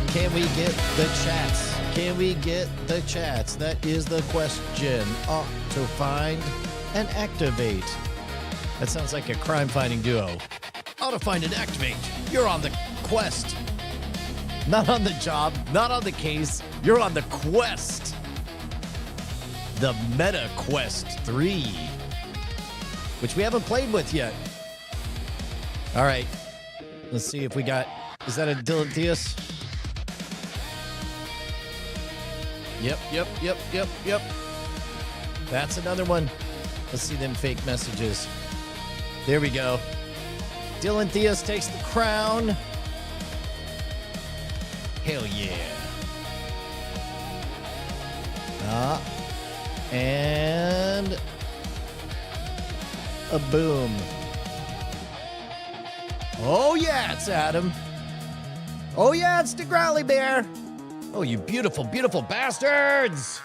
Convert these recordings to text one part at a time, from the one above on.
Can we get the chats? Can we get the chats? That is the question. To find and activate. That sounds like a crime-fighting duo. To find and activate. You're on the quest. Not on the job, not on the case. You're on the quest. The Meta Quest 3, which we haven't played with yet. All right. Let's see if we got... Is that a Dylan Theus? Yep. That's another one. Let's see them fake messages. There we go. Dylan Theus takes the crown. Hell yeah. And a boom. Oh yeah, it's Adam. Oh yeah, it's the Growly Bear. Oh, you beautiful, beautiful bastards!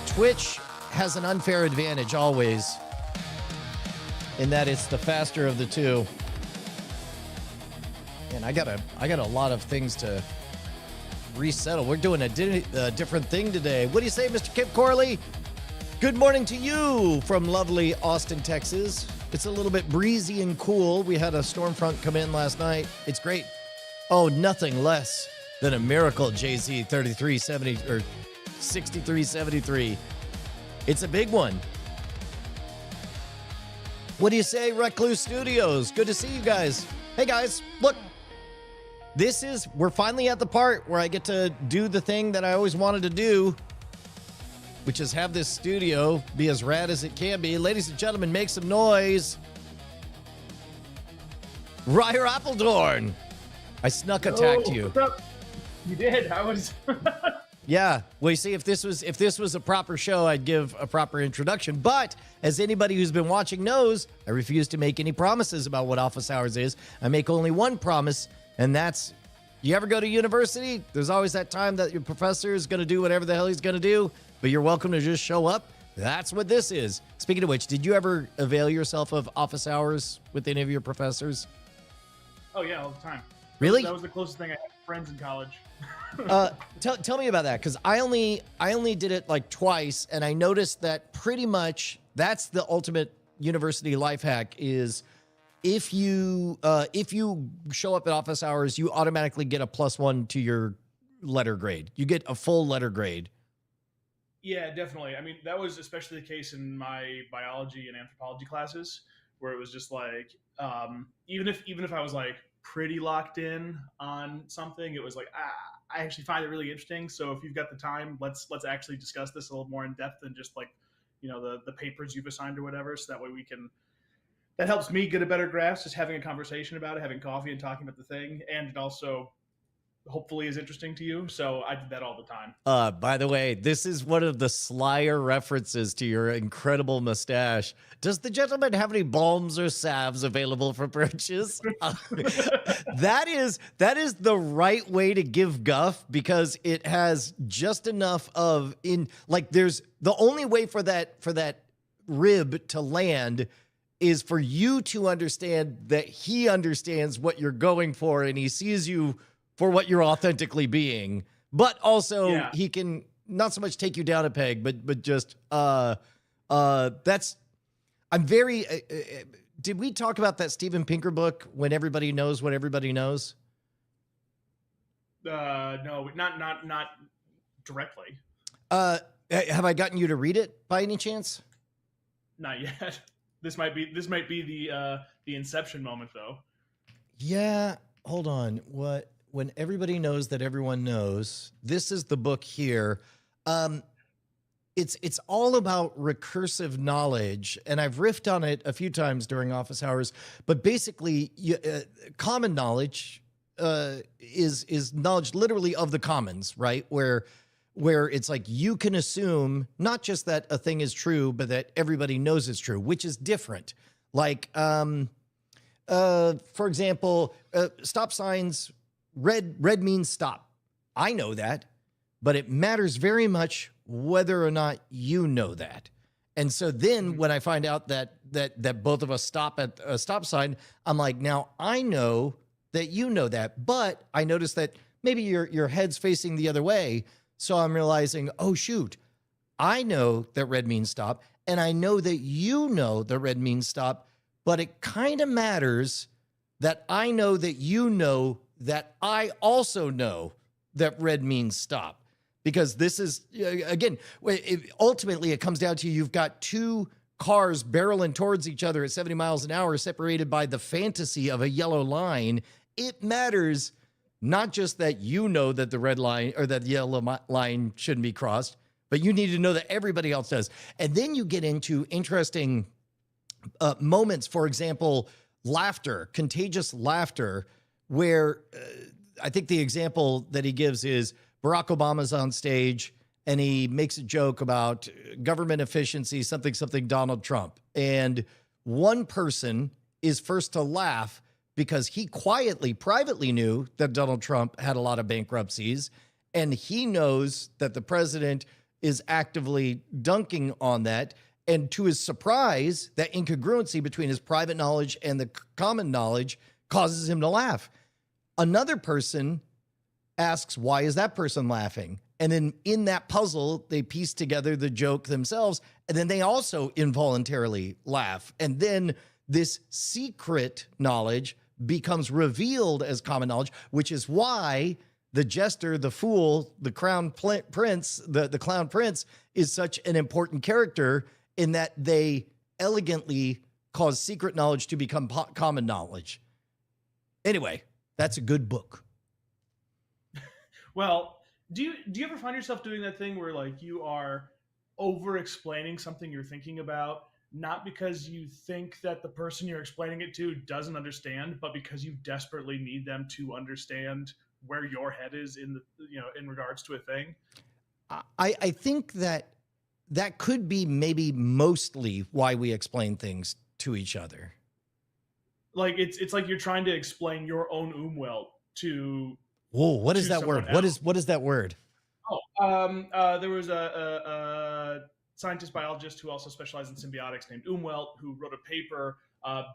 Twitch has an unfair advantage always, in that it's the faster of the two. And I got a lot of things to resettle. We're doing a different thing today. What do you say, Mr. Kip Corley? Good morning to you from lovely Austin, Texas. It's a little bit breezy and cool. We had a storm front come in last night. It's great. Oh, nothing less than a miracle, JZ 3370 or 6373. It's a big one. What do you say, Recluse Studios? Good to see you guys. Hey guys, look. We're finally at the part where I get to do the thing that I always wanted to do, which is have this studio be as rad as it can be. Ladies and gentlemen, make some noise. Ryer Appeldoorn. I snuck attacked you. What's up? You did. I was. Yeah. Well, you see, if this was a proper show, I'd give a proper introduction. But as anybody who's been watching knows, I refuse to make any promises about what office hours is. I make only one promise, and that's, you ever go to university? There's always that time that your professor is going to do whatever the hell he's going to do, but you're welcome to just show up. That's what this is. Speaking of which, did you ever avail yourself of office hours with any of your professors? Oh yeah, all the time. Really? That was the closest thing I had to friends in college. Tell me about that, because I only did it like twice, and I noticed that pretty much that's the ultimate university life hack is if you show up at office hours, you automatically get a +1 to your letter grade. You get a full letter grade. Yeah, definitely. I mean, that was especially the case in my biology and anthropology classes, where it was just like, even if I was like pretty locked in on something, it was like, I actually find it really interesting. So if you've got the time, let's actually discuss this a little more in depth than just like, the papers you've assigned or whatever. So that way that helps me get a better grasp, just having a conversation about it, having coffee and talking about the thing. And it also hopefully is interesting to you. So I did that all the time. By the way, this is one of the slyer references to your incredible mustache. Does the gentleman have any balms or salves available for purchase? That is the right way to give guff, because it has just enough of there's the only way for that rib to land is for you to understand that he understands what you're going for and he sees you for what you're authentically being, but also he can not so much take you down a peg, but just did we talk about that Steven Pinker book, When Everybody Knows What Everybody Knows? No, not directly. Have I gotten you to read it by any chance? Not yet. This might be the inception moment though. Yeah, hold on. When Everybody Knows That Everyone Knows. This is the book here. It's all about recursive knowledge, and I've riffed on it a few times during office hours. But basically, common knowledge is knowledge literally of the commons, right? Where it's like you can assume not just that a thing is true, but that everybody knows it's true, which is different. Like, for example, stop signs. Red means stop. I know that, but it matters very much whether or not you know that. And so then when I find out that both of us stop at a stop sign, I'm like, now I know that you know that, but I notice that maybe your head's facing the other way. So I'm realizing, oh shoot, I know that red means stop, and I know that you know that red means stop, but it kind of matters that I know that you know that I also know that red means stop. Because this is, again, ultimately it comes down to you've got two cars barreling towards each other at 70 miles an hour separated by the fantasy of a yellow line. It matters not just that you know that the red line or that the yellow line shouldn't be crossed, but you need to know that everybody else does. And then you get into interesting moments, for example, laughter, contagious laughter, where I think the example that he gives is Barack Obama's on stage and he makes a joke about government efficiency, something Donald Trump. And one person is first to laugh because he quietly, privately knew that Donald Trump had a lot of bankruptcies. And he knows that the president is actively dunking on that. And to his surprise, that incongruency between his private knowledge and the common knowledge causes him to laugh. Another person asks, why is that person laughing? And then in that puzzle, they piece together the joke themselves, and then they also involuntarily laugh. And then this secret knowledge becomes revealed as common knowledge, which is why the jester, the fool, the crown prince, the clown prince is such an important character in that they elegantly cause secret knowledge to become common knowledge. Anyway, that's a good book. Well, do you ever find yourself doing that thing where like you are over explaining something you're thinking about, not because you think that the person you're explaining it to doesn't understand, but because you desperately need them to understand where your head is in regards to a thing? I think that could be maybe mostly why we explain things to each other. Like it's like you're trying to explain your own umwelt to. Whoa, what is that word? Else. What is that word? There was a scientist biologist who also specialized in symbiotics named Umwelt, who wrote a paper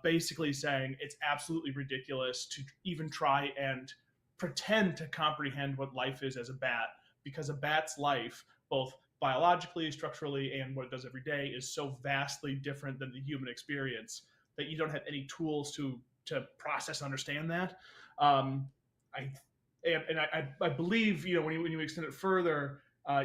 basically saying it's absolutely ridiculous to even try and pretend to comprehend what life is as a bat, because a bat's life, both biologically, structurally, and what it does every day, is so vastly different than the human experience that you don't have any tools to process and understand that. I believe, when you extend it further,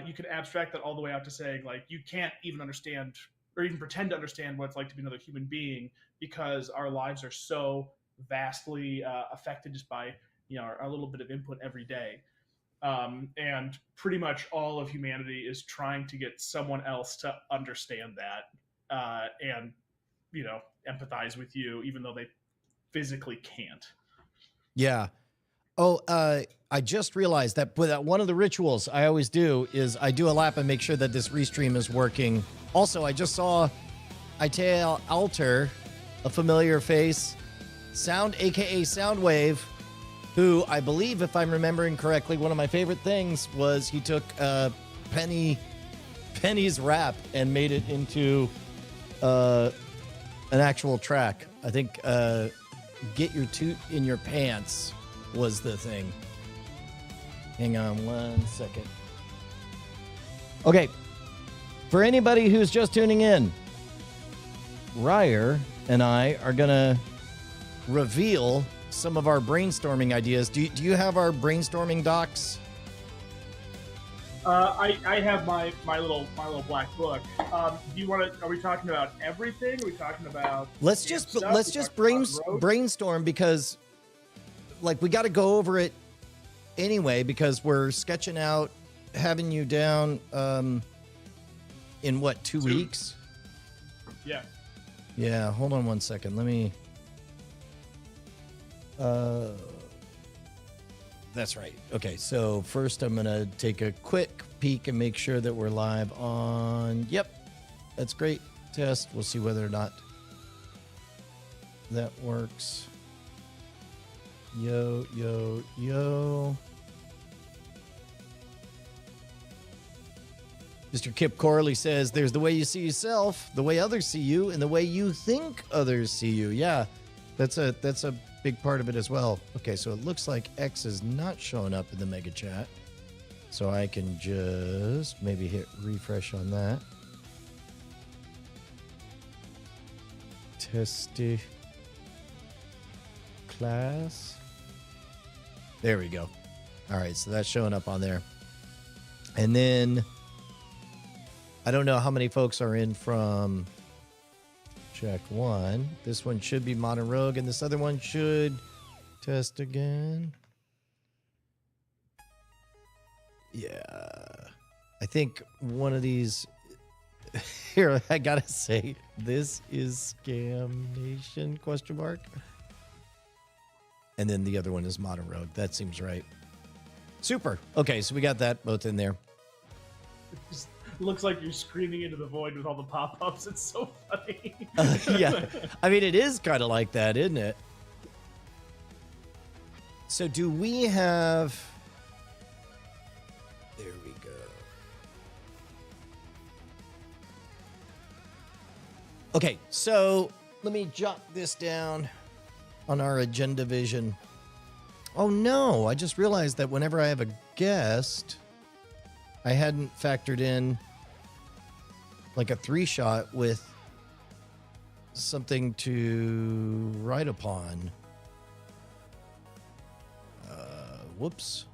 you can abstract that all the way out to saying, like, you can't even understand or even pretend to understand what it's like to be another human being, because our lives are so vastly affected just by our little bit of input every day. And pretty much all of humanity is trying to get someone else to understand that and empathize with you, even though they physically can't. Yeah. Oh, I just realized that one of the rituals I always do is I do a lap and make sure that this restream is working. Also, I just saw Itea Alter, a familiar face, Sound, aka Soundwave, who I believe, if I'm remembering correctly, one of my favorite things was he took Penny's rap and made it into an actual track. I think Get Your Toot in Your Pants was the thing. Hang on 1 second. Okay. For anybody who's just tuning in, Ryer and I are going to reveal some of our brainstorming ideas. Do you have our brainstorming docs? I have my little black book. Do you want to? Are we talking about everything? Are we talking about? Let's just brainstorm, because like we got to go over it anyway, because we're sketching out having you down in what, 2 weeks? Yeah. Yeah, hold on 1 second. Let me that's right. Okay, so first I'm going to take a quick peek and make sure that we're live on. Yep. That's great. Test. We'll see whether or not that works. Yo, yo, yo. Mr. Kip Corley says, there's the way you see yourself, the way others see you, and the way you think others see you. Yeah, that's a big part of it as well. Okay, so it looks like X is not showing up in the mega chat. So I can just maybe hit refresh on that. Testy class. There we go. All right, so that's showing up on there. And then I don't know how many folks are in from check one. This one should be Modern Rogue, and this other one should test again. Yeah. I think one of these here, I gotta say, this is Scam Nation ? And then the other one is Modern Rogue. That seems right. Super. Okay, so we got that both in there. It just looks like you're screaming into the void with all the pop-ups. It's so funny. Yeah. I mean, it is kind of like that, isn't it? So do we have... There we go. Okay, so let me jot this down on our agenda vision. Oh no, I just realized that whenever I have a guest, I hadn't factored in like a 3-shot with something to write upon. Whoops.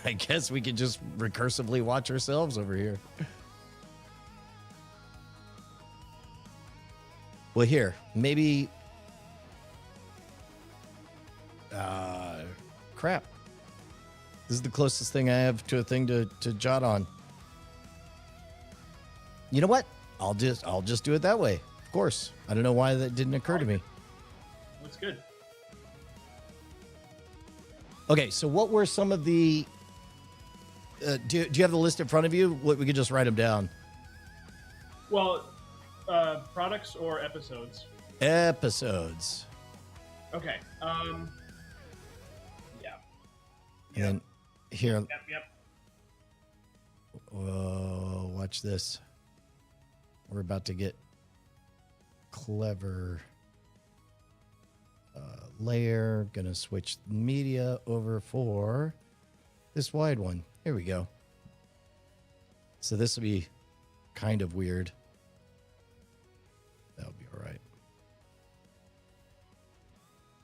I guess we could just recursively watch ourselves over here. Well, here, maybe... crap. This is the closest thing I have to a thing to jot on. You know what? I'll just do it that way. Of course. I don't know why that didn't occur to me. Looks good. Okay, so what were some of the... do you have the list in front of you? We could just write them down. Well, products or episodes? Episodes. Okay. Yeah. And here... Yep. Whoa, watch this. We're about to get clever. Layer. Gonna switch media over for this wide one. Here we go. So this will be kind of weird. That'll be all right.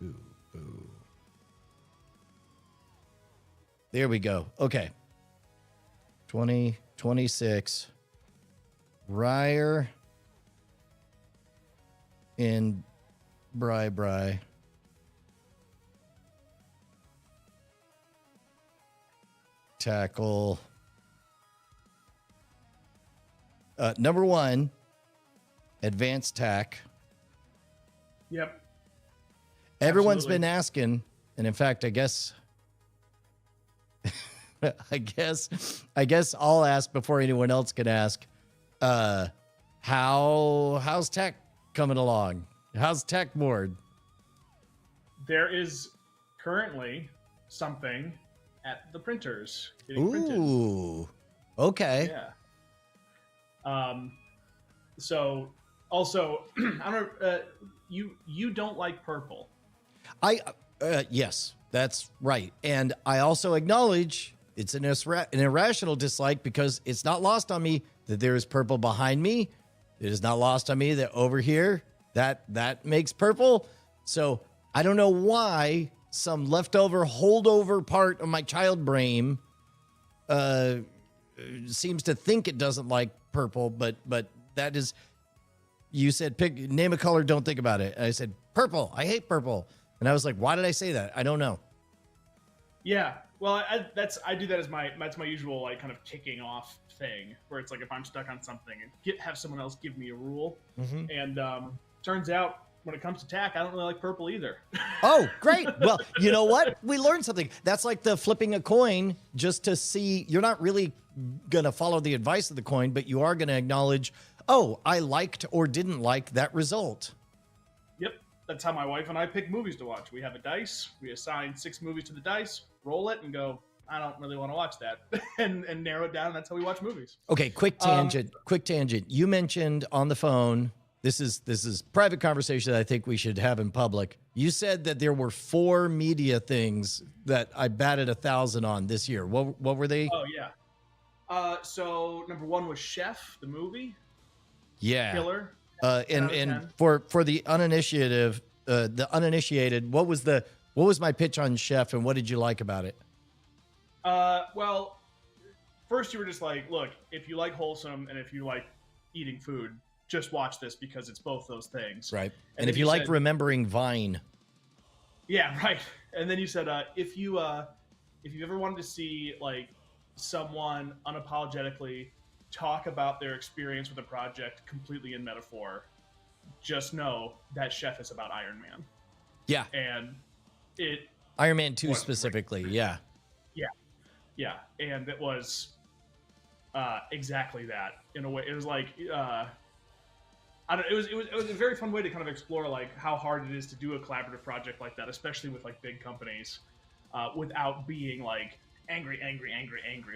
Ooh, ooh. There we go. Okay. 2026. Ryer and Bri. Tackle. Number 1, advanced tack. Yep. Everyone's Absolutely. been asking, and in fact, I guess I'll ask before anyone else can ask. How's tech coming along? How's tech board? There is currently something at the printers getting printed. Ooh. Okay. Yeah. So also, I don't know, you don't like purple. Yes, that's right. And I also acknowledge it's an irrational dislike because it's not lost on me that there is purple behind me. It is not lost on me that over here, that makes purple. So I don't know why some leftover holdover part of my child brain seems to think it doesn't like purple, but that is, you said name a color, don't think about it. And I said purple. I hate purple. And I was like, why did I say that? I don't know. Yeah. Well, I do that as that's my usual like kind of kicking off thing, where it's like if I'm stuck on something and have someone else give me a rule. Mm-hmm. And turns out when it comes to tack, I don't really like purple either. Oh, great. Well, you know what? We learned something. That's like the flipping a coin just to see. You're not really going to follow the advice of the coin, but you are going to acknowledge, oh, I liked or didn't like that result. Yep. That's how my wife and I pick movies to watch. We have a dice. We assign 6 movies to the dice, roll it, and go, I don't really want to watch that, and narrow it down. And that's how we watch movies. Okay, quick tangent. You mentioned on the phone, this is private conversation that I think we should have in public. You said that there were 4 media things that I batted 1,000 on this year. What were they? Oh yeah. So number 1 was Chef, the movie. Yeah. Killer. And for the uninitiated, what was my pitch on Chef, and what did you like about it? Well, first you were just like, look, if you like wholesome and if you like eating food, just watch this because it's both those things. Right. And if you like remembering Vine. Yeah, right. And then you said, if you ever wanted to see like someone unapologetically talk about their experience with a project completely in metaphor, just know that Chef is about Iron Man. Yeah. And Iron Man 2 specifically. Yeah. Yeah. And it was exactly that in a way. It was like, it was a very fun way to kind of explore like how hard it is to do a collaborative project like that, especially with like big companies, without being like angry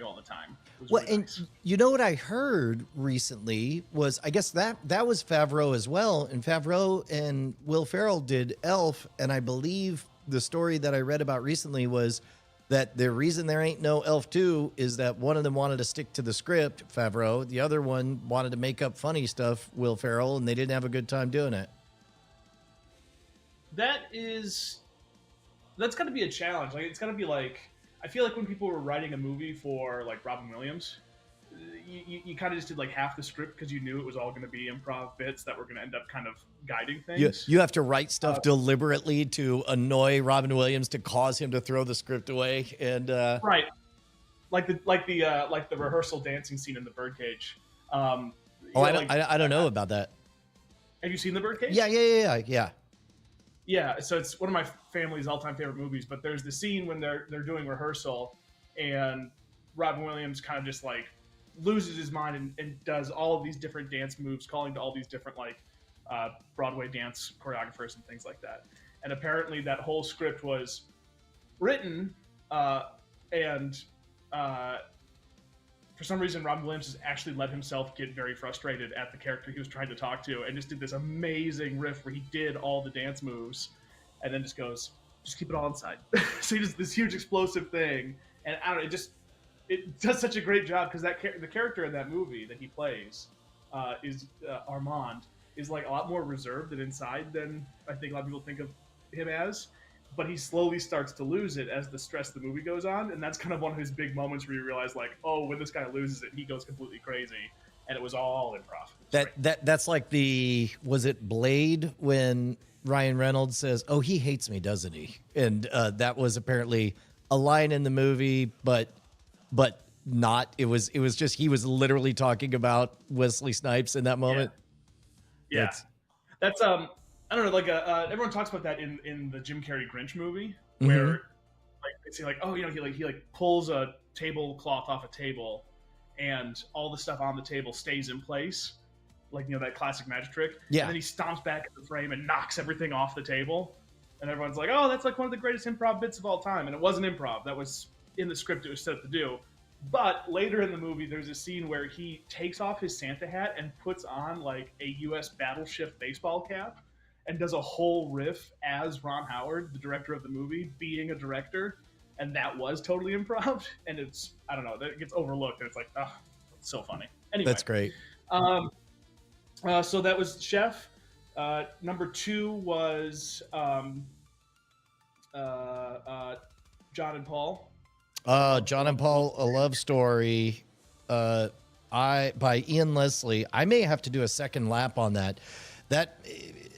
all the time. Well, really nice. And you know what I heard recently was, I guess that was Favreau as well. And Favreau and Will Ferrell did Elf, and I believe the story that I read about recently was that the reason there ain't no Elf 2 is that one of them wanted to stick to the script, Favreau. The other one wanted to make up funny stuff, Will Ferrell, and they didn't have a good time doing it. That's got to be a challenge. Like, it's got to be like, I feel like when people were writing a movie for like Robin Williams, you kind of just did like half the script because you knew it was all going to be improv bits that were going to end up kind of guiding things. You have to write stuff deliberately to annoy Robin Williams to cause him to throw the script away, and right, like the rehearsal dancing scene in the birdcage. I don't know about that. Have you seen the birdcage? Yeah. Yeah, so it's one of my family's all-time favorite movies. But there's the scene when they're doing rehearsal, and Robin Williams kind of just like loses his mind and does all of these different dance moves, calling to all these different like Broadway dance choreographers and things like that. And apparently that whole script was written, and for some reason Robin Williams has actually let himself get very frustrated at the character he was trying to talk to, and just did this amazing riff where he did all the dance moves, and then just goes, just keep it all inside. So he does this huge explosive thing, and I don't know, it does such a great job because the character in that movie that he plays is Armand, is like a lot more reserved and inside than I think a lot of people think of him as. But he slowly starts to lose it as the stress of the movie goes on, and that's kind of one of his big moments where you realize, like, oh, when this guy loses it, he goes completely crazy, and it was all improv. That's like was it Blade when Ryan Reynolds says, "Oh, he hates me, doesn't he?" And that was apparently a line in the movie, but not. It was just he was literally talking about Wesley Snipes in that moment. Yeah. That's I don't know, like everyone talks about that in the Jim Carrey Grinch movie, where like they say like, oh, you know, he pulls a tablecloth off a table, and all the stuff on the table stays in place, like, you know, that classic magic trick. Yeah. And then he stomps back at the frame and knocks everything off the table, and everyone's like, oh, that's like one of the greatest improv bits of all time. And it wasn't improv. That was in the script. It was set up to do. But later in the movie, there's a scene where he takes off his Santa hat and puts on like a U.S. battleship baseball cap, and does a whole riff as Ron Howard, the director of the movie, being a director. And that was totally improv. And it's, I don't know, that gets overlooked. And it's like, oh, it's so funny. Anyway. That's great. So that was Chef. Number 2 was John and Paul. John and Paul, A Love Story. By Ian Leslie. I may have to do a second lap on that. That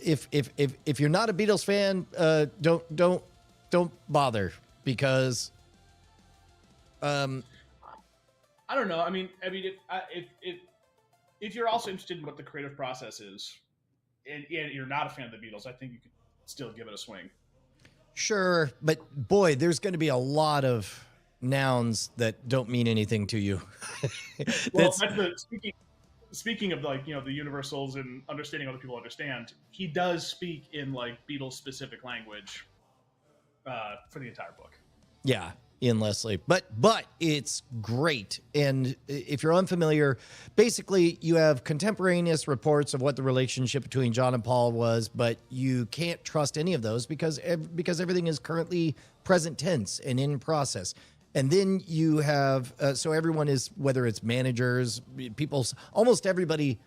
if you're not a Beatles fan, don't bother, because I don't know. I mean, if you're also interested in what the creative process is, and you're not a fan of the Beatles, I think you could still give it a swing. Sure, but boy, there's going to be a lot of nouns that don't mean anything to you. Well, speaking of, like, you know, the universals and understanding other people understand, he does speak in like Beatles specific language for the entire book. Yeah. Ian Leslie. But it's great. And if you're unfamiliar, basically you have contemporaneous reports of what the relationship between John and Paul was, but you can't trust any of those because everything is currently present tense and in process. And then you have, so everyone is, whether it's managers, people, almost everybody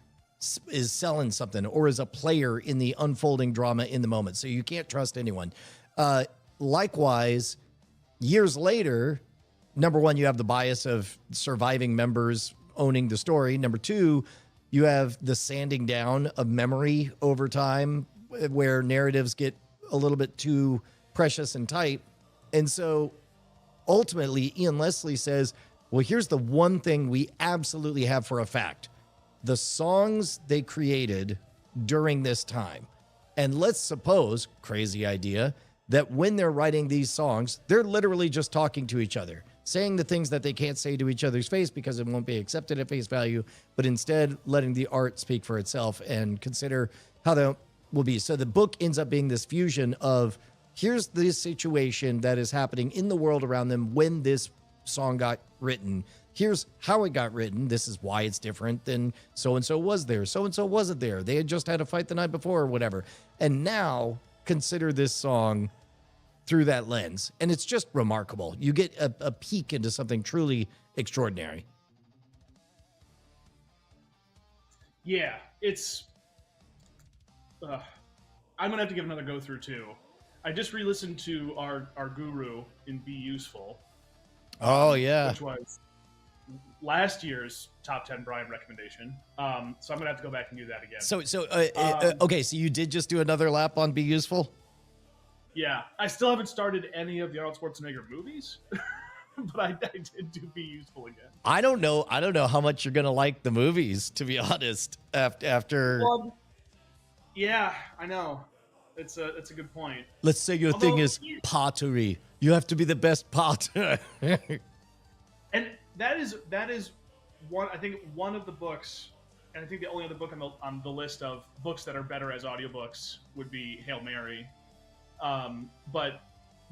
is selling something or is a player in the unfolding drama in the moment. So you can't trust anyone. Likewise, years later, number one, you have the bias of surviving members owning the story. Number two, you have the sanding down of memory over time where narratives get a little bit too precious and tight. And so ultimately, Ian Leslie says, well, here's the one thing we absolutely have for a fact. The songs they created during this time. And let's suppose, crazy idea, that when they're writing these songs, they're literally just talking to each other, saying the things that they can't say to each other's face because it won't be accepted at face value, but instead letting the art speak for itself and consider how that will be. So the book ends up being this fusion of here's this situation that is happening in the world around them when this song got written. Here's how it got written. This is why it's different than so-and-so was there. So-and-so wasn't there. They had just had a fight the night before or whatever. And now consider this song through that lens. And it's just remarkable. You get a peek into something truly extraordinary. Yeah, it's... I'm going to have to give another go through too. I just re-listened to our guru in Be Useful. Oh, yeah. Which was last year's top 10 Brian recommendation. So I'm going to have to go back and do that again. Okay, so you did just do another lap on Be Useful? Yeah. I still haven't started any of the Arnold Schwarzenegger movies, but I did do Be Useful again. I don't know how much you're going to like the movies, to be honest, after... Well, yeah, I know. It's a good point. Let's say your thing is pottery. You have to be the best potter. And that is one, I think one of the books, and I think the only other book on the list of books that are better as audiobooks would be Hail Mary. But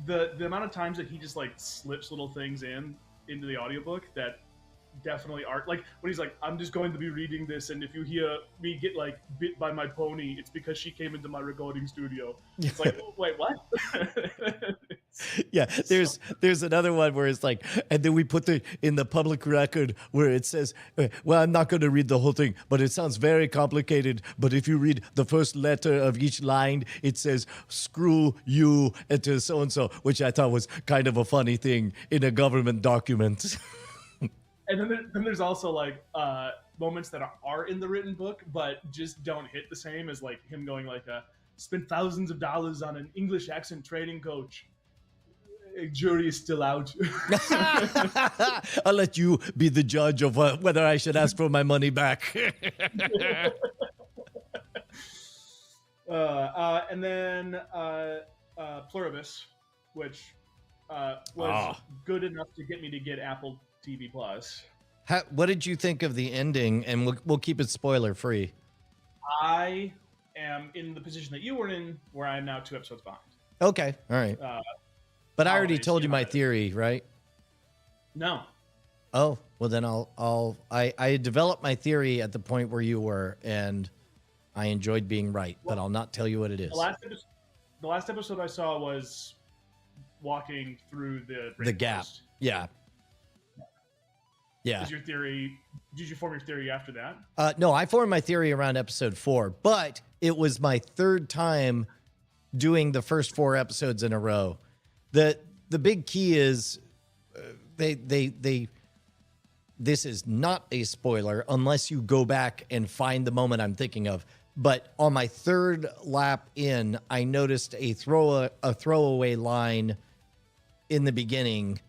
the amount of times that he just like slips little things into the audiobook that definitely are, like when he's like, I'm just going to be reading this, and if you hear me get like bit by my pony, it's because she came into my recording studio. It's like, wait, what? Yeah, there's another one where it's like, and then we put in the public record where it says, well, I'm not going to read the whole thing, but it sounds very complicated. But if you read the first letter of each line, it says, screw you, and to so-and-so, which I thought was kind of a funny thing in a government document. And then there's also like moments that are in the written book, but just don't hit the same as like him going like, spent thousands of dollars on an English accent training coach. Jury is still out. I'll let you be the judge of whether I should ask for my money back. And then Pluribus, which was good enough to get me to get Apple TV Plus. What did you think of the ending? And we'll keep it spoiler free. I am in the position that you were in, where I am now 2 episodes behind. Okay, all right. But I already told you my theory, right? No. Oh, well then I developed my theory at the point where you were, and I enjoyed being right, but I'll not tell you what it is. The last episode I saw was walking through the gap. Yeah. Yeah. Did you form your theory after that? No, I formed my theory around episode 4, but it was my third time doing the first 4 episodes in a row. The big key is this is not a spoiler unless you go back and find the moment I'm thinking of. But on my third lap in, I noticed a throwaway line in the beginning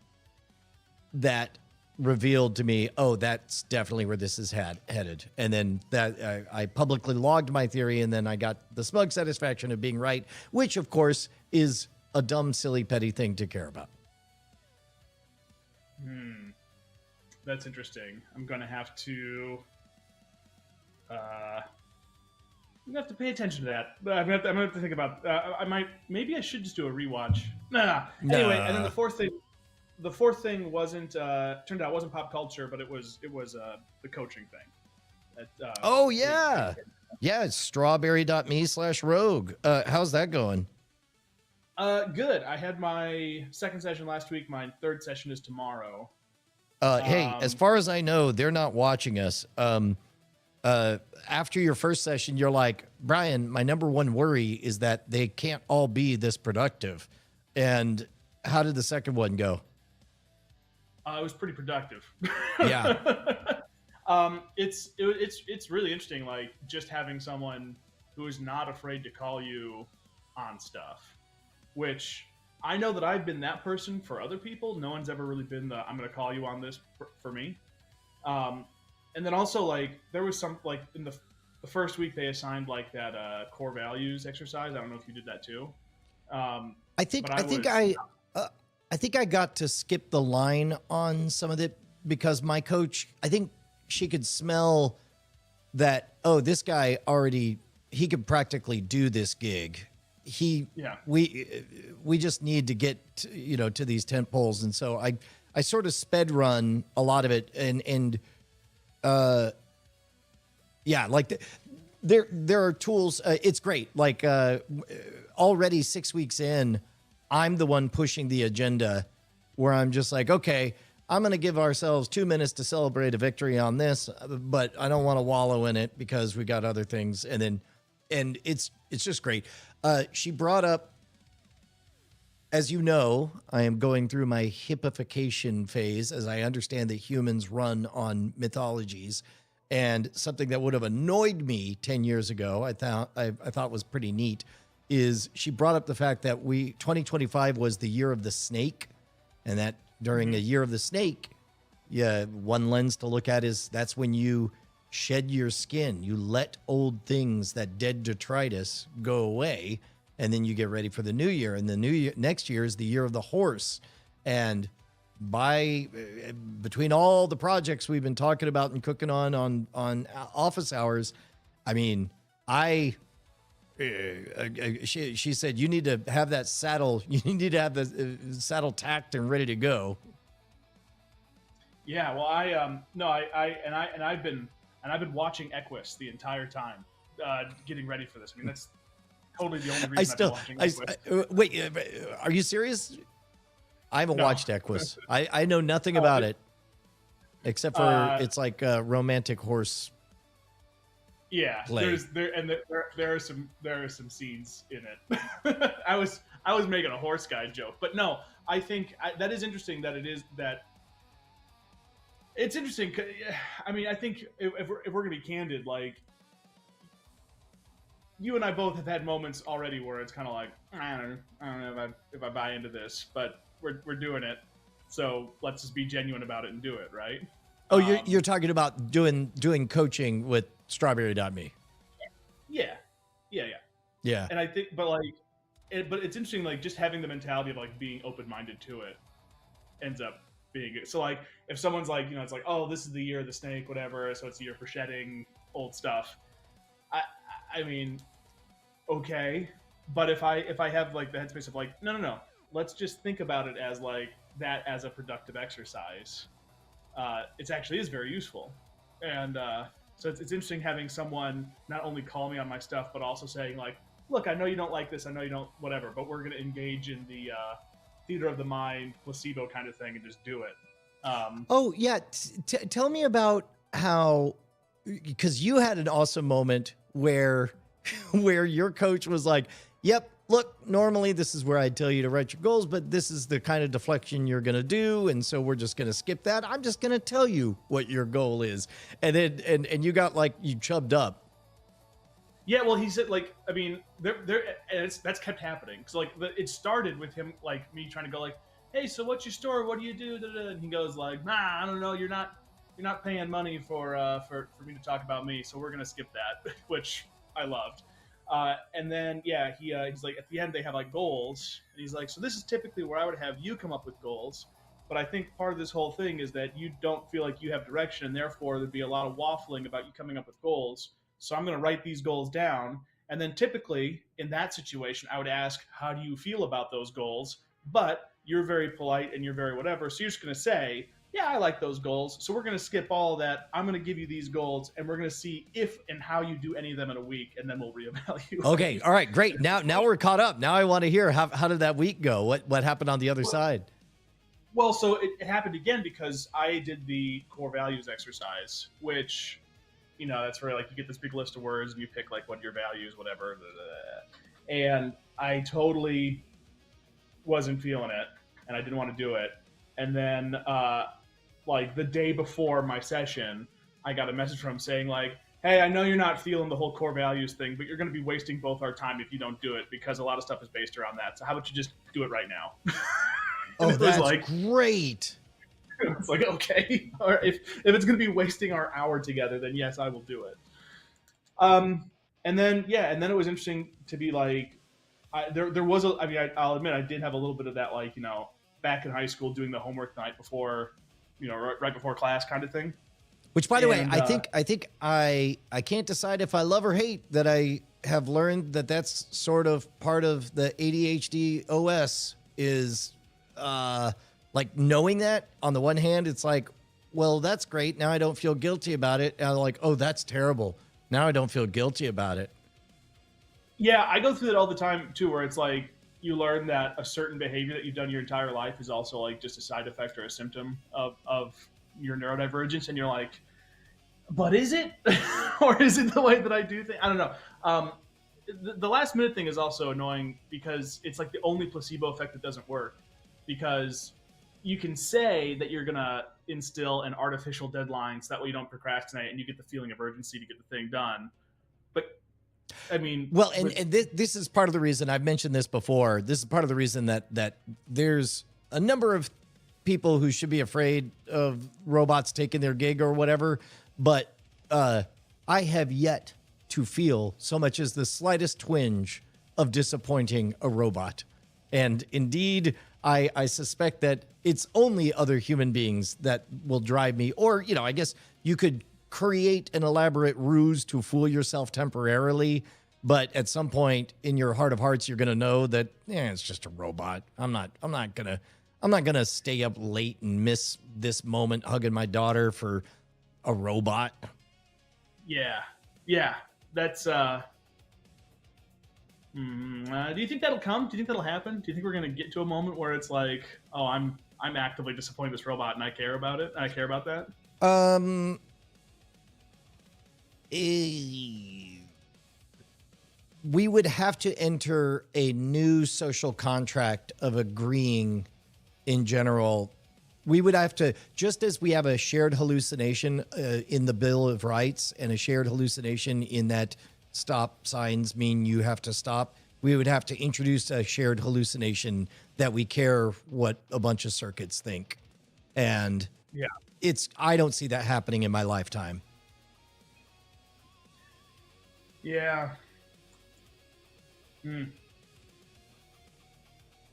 that revealed to me, oh, that's definitely where this is headed. And then that I publicly logged my theory, and then I got the smug satisfaction of being right, which of course is a dumb, silly, petty thing to care about. That's interesting. I'm gonna have to pay attention to that. But I'm gonna have to think about. Maybe I should just do a rewatch. Nah. Anyway, and then the fourth thing the fourth thing wasn't turned out wasn't pop culture, but it was the coaching thing. That, Oh yeah. Yeah, it's strawberry.me/rogue. How's that going? Good. I had my second session last week. My third session is tomorrow. Hey, as far as I know, they're not watching us. After your first session, you're like, Brian, my number one worry is that they can't all be this productive. And how did the second one go? It was pretty productive. Yeah. It's really interesting, like just having someone who is not afraid to call you on stuff, which I know that I've been that person for other people. No one's ever really been the I'm going to call you on this for me. And then also like there was some like in the first week they assigned like that core values exercise. I don't know if you did that too. I think I got to skip the line on some of it because my coach, I think she could smell that, oh, this guy already, he could practically do this gig. We just need to get to these tent poles. And so I sort of sped run a lot of it like there are tools. It's great. Like already 6 weeks in, I'm the one pushing the agenda where I'm just like, okay, I'm going to give ourselves 2 minutes to celebrate a victory on this, but I don't want to wallow in it because we got other things. And it's just great. She brought up, as you know, I am going through my hippification phase as I understand that humans run on mythologies, and something that would have annoyed me 10 years ago, I thought was pretty neat, is she brought up the fact that 2025 was the year of the snake, and that during a year of the snake, one lens to look at is that's when you shed your skin. You let old things, that dead detritus, go away, and then you get ready for the new year. And the new year, next year, is the year of the horse. And between all the projects we've been talking about and cooking on office hours, I mean, she said you need to have that saddle. You need to have the saddle tacked and ready to go. Yeah, well, I've been watching Equus the entire time, getting ready for this. I mean, that's totally the only reason I've been watching Equus. Wait, are you serious? I haven't watched Equus. I know nothing about it, except for it's like a romantic horse. Yeah, play. There are some scenes in it. I was making a horse guy joke, but no, I think that is interesting. It's interesting. I mean, I think if we're gonna be candid, like you and I both have had moments already where it's kind of like I don't know if I buy into this, but we're doing it, so let's just be genuine about it and do it, right? Oh, you're talking about doing coaching with Strawberry.me. Yeah. And I think, but it's interesting, like just having the mentality of like being open-minded to it ends up being good. So like if someone's like, it's like, oh, this is the year of the snake, whatever, so it's the year for shedding old stuff. I mean, okay, but if I have like the headspace of like, no, let's just think about it as like that as a productive exercise. It actually is very useful, and so it's interesting having someone not only call me on my stuff, but also saying like, look, I know you don't like this, I know you don't whatever, but we're going to engage in the theater of the mind, placebo kind of thing, and just do it. Oh yeah, tell me about how, because you had an awesome moment where your coach was like, yep, look, normally this is where I'd tell you to write your goals, but this is the kind of deflection you're going to do. And so we're just going to skip that. I'm just going to tell you what your goal is. And then, and you got like, you chubbed up. Yeah. Well, he said like, I mean, that's kept happening. So like it started with him, like me trying to go like, hey, so what's your story? What do you do? And he goes like, nah, I don't know. You're not paying money for me to talk about me. So we're going to skip that, which I loved. And then, he's like, at the end, they have like goals. And he's like, so this is typically where I would have you come up with goals. But I think part of this whole thing is that you don't feel like you have direction. And therefore, there'd be a lot of waffling about you coming up with goals. So I'm going to write these goals down. And then typically in that situation, I would ask, how do you feel about those goals? But you're very polite and you're very whatever. So you're just going to say, yeah, I like those goals. So we're going to skip all of that. I'm going to give you these goals, and we're going to see if and how you do any of them in a week, and then we'll reevaluate. Okay. All right. Great. Now we're caught up. Now I want to hear how did that week go? What happened on the other side? Well, so it happened again because I did the core values exercise, which, that's where like you get this big list of words and you pick like what your values, whatever. Blah, blah, blah. And I totally wasn't feeling it, and I didn't want to do it. And then, like the day before my session, I got a message from him saying like, hey, I know you're not feeling the whole core values thing, but you're going to be wasting both our time if you don't do it, because a lot of stuff is based around that. So how about you just do it right now? Oh, that's like, great. It's like, okay, or if it's going to be wasting our hour together, then yes, I will do it. And then it was interesting to be like, there was I'll admit I did have a little bit of that, like, back in high school doing the homework night before, right before class kind of thing. Which, by the way, I think I can't decide if I love or hate that I have learned that that's sort of part of the ADHD OS is like knowing that. On the one hand, it's like, well, that's great. Now I don't feel guilty about it. And I'm like, oh, that's terrible. Now I don't feel guilty about it. Yeah, I go through that all the time too, where it's like you learn that a certain behavior that you've done your entire life is also like just a side effect or a symptom of your neurodivergence, and you're like, but is it? Or is it the way that I do things? I don't know. The last minute thing is also annoying because it's like the only placebo effect that doesn't work, because you can say that you're going to instill an artificial deadline so that way you don't procrastinate and you get the feeling of urgency to get the thing done. But I mean, well, and this is part of the reason I've mentioned this before. This is part of the reason that there's a number of people who should be afraid of robots taking their gig or whatever. But I have yet to feel so much as the slightest twinge of disappointing a robot. And indeed, I suspect that it's only other human beings that will drive me. Or, I guess you could create an elaborate ruse to fool yourself temporarily. But at some point in your heart of hearts, you're going to know that it's just a robot. I'm not gonna stay up late and miss this moment hugging my daughter for a robot. Yeah. That's. Do you think that'll come? Do you think that'll happen? Do you think we're gonna get to a moment where it's like, oh, I'm actively disappointed in this robot and I care about it? I care about that. We would have to enter a new social contract of agreeing in general. We would have to, just as we have a shared hallucination in the Bill of Rights and a shared hallucination in that stop signs mean you have to stop, we would have to introduce a shared hallucination that we care what a bunch of circuits think. And yeah, I don't see that happening in my lifetime. Yeah.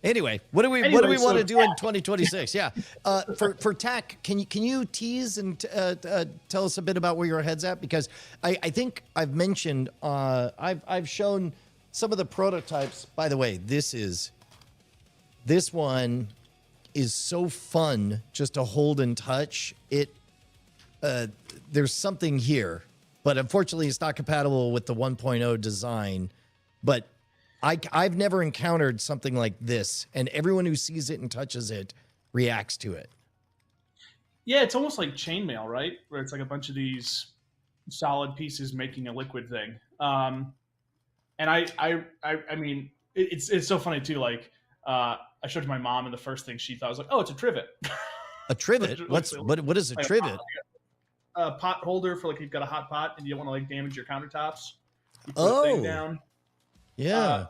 Anyway, what do we want to do in 2026? Yeah. For TAC, can you tease and tell us a bit about where your head's at? Because I think I've mentioned, I've shown some of the prototypes. By the way, this one is so fun just to hold and touch. There's something here, but unfortunately it's not compatible with the 1.0 design. But I've never encountered something like this, and everyone who sees it and touches it reacts to it. Yeah, it's almost like chainmail, right? Where it's like a bunch of these solid pieces making a liquid thing. And I mean, it's so funny too. Like, I showed it to my mom, and the first thing she thought was like, "Oh, it's a trivet." A trivet? What is a like trivet? A pot holder for like you've got a hot pot and you don't want to like damage your countertops. You put Oh. the thing down. Yeah.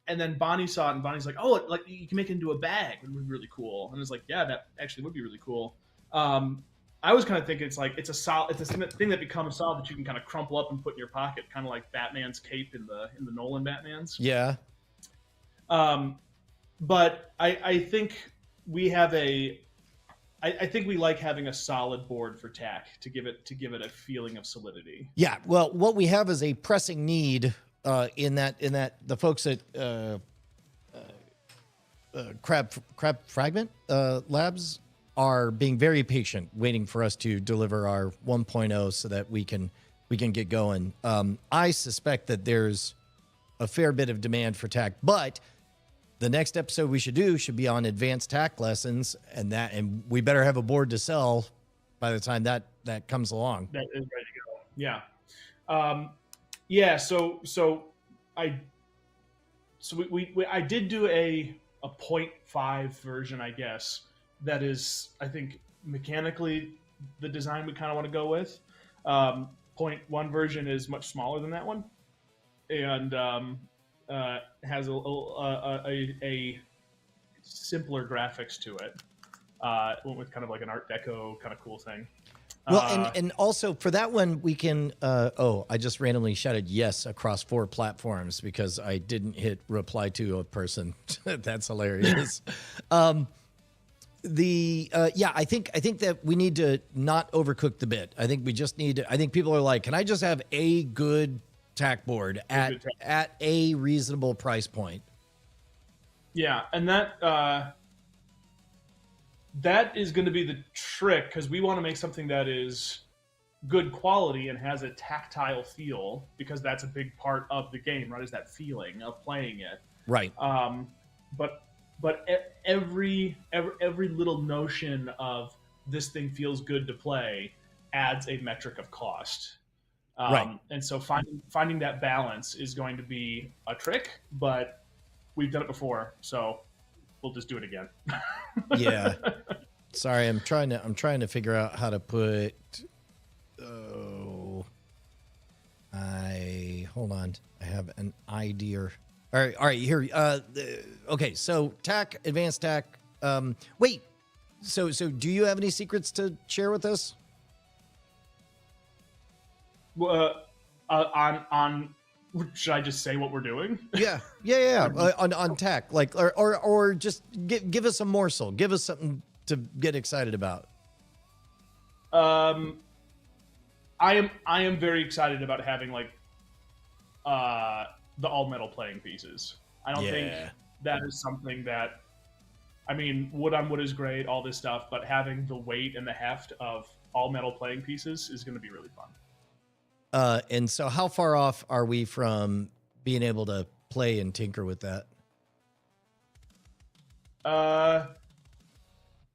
And then Bonnie saw it, and Bonnie's like, "Oh, like you can make it into a bag. It would be really cool." And I was like, "Yeah, that actually would be really cool." I was kind of thinking it's a thing that becomes solid that you can kind of crumple up and put in your pocket, kind of like Batman's cape in the Nolan Batmans. Yeah. But I think we have I think we like having a solid board for TAC to give it a feeling of solidity. Yeah. Well, what we have is a pressing need in that the folks at Crab Fragment Labs are being very patient, waiting for us to deliver our 1.0 so that we can get going. I suspect that there's a fair bit of demand for TAC, but the next episode we should be on advanced TAC lessons, and we better have a board to sell by the time that comes along. That is ready to go. Yeah. Yeah. So I did do a 0.5 version, I guess. That is, I think, mechanically the design we kind of want to go with. 0.1 version is much smaller than that one, and has a simpler graphics to it. Went with kind of like an Art Deco kind of cool thing. Well, and also for that one, we can. I just randomly shouted yes across 4 platforms because I didn't hit reply to a person. That's hilarious. I think that we need to not overcook the bit. I think we just need to. I think people are like, can I just have a good TAC board at a reasonable price point? Yeah, and that is going to be the trick, because we want to make something that is good quality and has a tactile feel, because that's a big part of the game, right? Is that feeling of playing it, right? But every little notion of this thing feels good to play adds a metric of cost, right? And so finding that balance is going to be a trick, but we've done it before, so we'll just do it again. Yeah. Sorry, I'm trying to figure out how to put. Hold on. I have an idea. All right. Here. Okay. So TAC, advanced TAC. Wait. So do you have any secrets to share with us? On should I just say what we're doing? Yeah. On TAC, like, or just give us a morsel. Give us something to get excited about. I am very excited about having like the all metal playing pieces. I don't think that is something that, I mean, wood on wood is great, all this stuff, but having the weight and the heft of all metal playing pieces is going to be really fun. And so how far off are we from being able to play and tinker with that?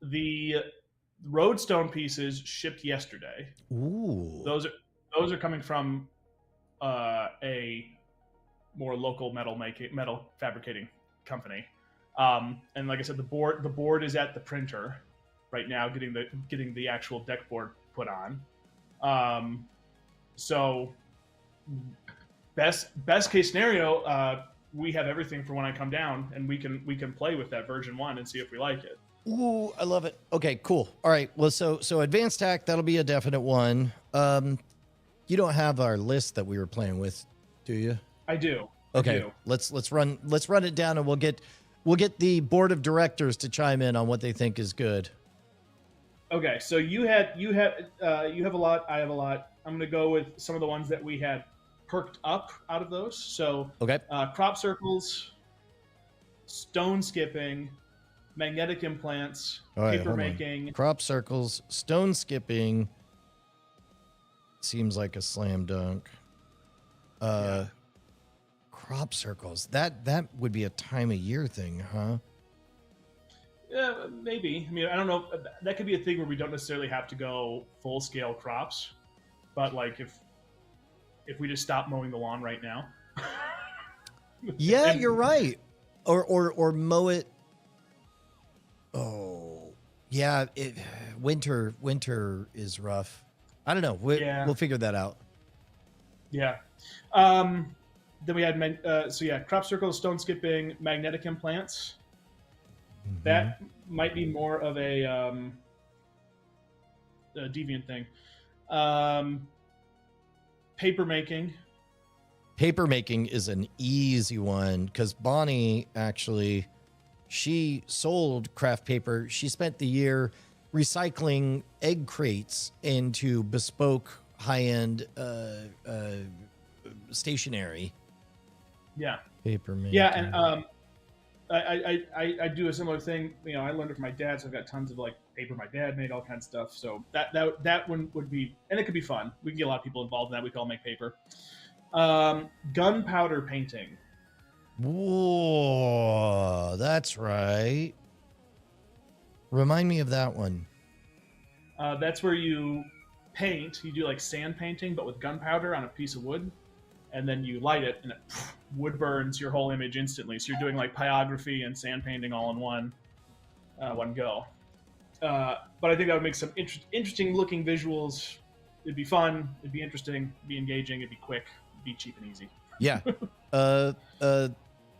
The Roadstone pieces shipped yesterday. Ooh. Those are coming from a more local metal fabricating company. And like I said, the board is at the printer right now, getting the actual deck board put on. So best case scenario, we have everything for when I come down, and we can play with that version 1 and see if we like it. Ooh, I love it. Okay, cool. All right. Well, so advanced TAC, that'll be a definite one. You don't have our list that we were playing with, do you? I do. Okay. I do. Let's run it down, and we'll get the board of directors to chime in on what they think is good. Okay. So you have a lot. I have a lot. I'm going to go with some of the ones that we had perked up out of those. So okay. Crop circles, stone skipping, magnetic implants, paper making. Crop circles, stone skipping. Seems like a slam dunk. Crop circles. That would be a time of year thing, huh? Yeah, maybe. I mean, I don't know. That could be a thing where we don't necessarily have to go full scale crops, but like if we just stop mowing the lawn right now. Yeah, you're right. Or mow it. Oh, yeah. Winter is rough. I don't know. We'll figure that out. Yeah. Then we had crop circles, stone skipping, magnetic implants. Mm-hmm. That might be more of a deviant thing. Paper making. Paper making is an easy one because Bonnie actually, she sold craft paper. She spent the year recycling egg crates into bespoke high-end stationery. Yeah. Paper making. Yeah, and I do a similar thing. You know, I learned it from my dad, so I've got tons of like paper my dad made, all kinds of stuff. So that one would be, and it could be fun. We can get a lot of people involved in that. We can all make paper. Gunpowder painting. Whoa, that's right. Remind me of that one. That's where you paint. You do like sand painting, but with gunpowder on a piece of wood, and then you light it, and it wood burns your whole image instantly. So you're doing like pyrography and sand painting all in one go. But I think that would make some interesting looking visuals. It'd be fun. It'd be interesting. It'd be engaging. It'd be quick. It'd be cheap and easy. Yeah.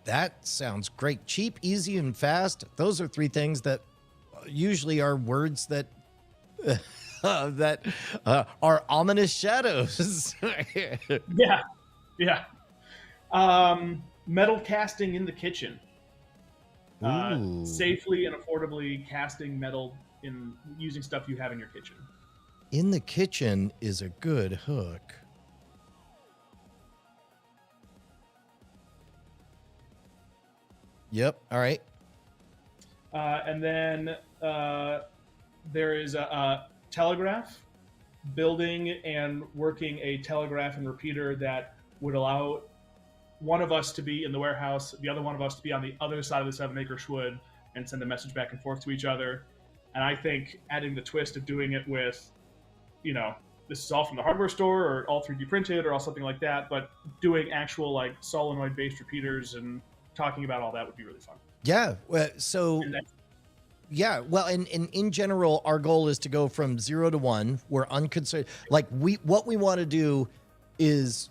That sounds great. Cheap, easy, and fast. Those are three things that usually are words that are ominous shadows. Yeah, yeah. Metal casting in the kitchen. Safely and affordably casting metal in using stuff you have in your kitchen. In the kitchen is a good hook. Yep. All right. And then there is a telegraph, building and working a telegraph and repeater that would allow one of us to be in the warehouse, the other one of us to be on the other side of the 7-acre wood and send a message back and forth to each other. And I think adding the twist of doing it with, you know, this is all from the hardware store or all 3D printed or all something like that, but doing actual like solenoid based repeaters and talking about all that would be really fun. Yeah. So yeah, well, and in general, our goal is to go from 0 to 1. We're unconcerned. Like what we want to do is,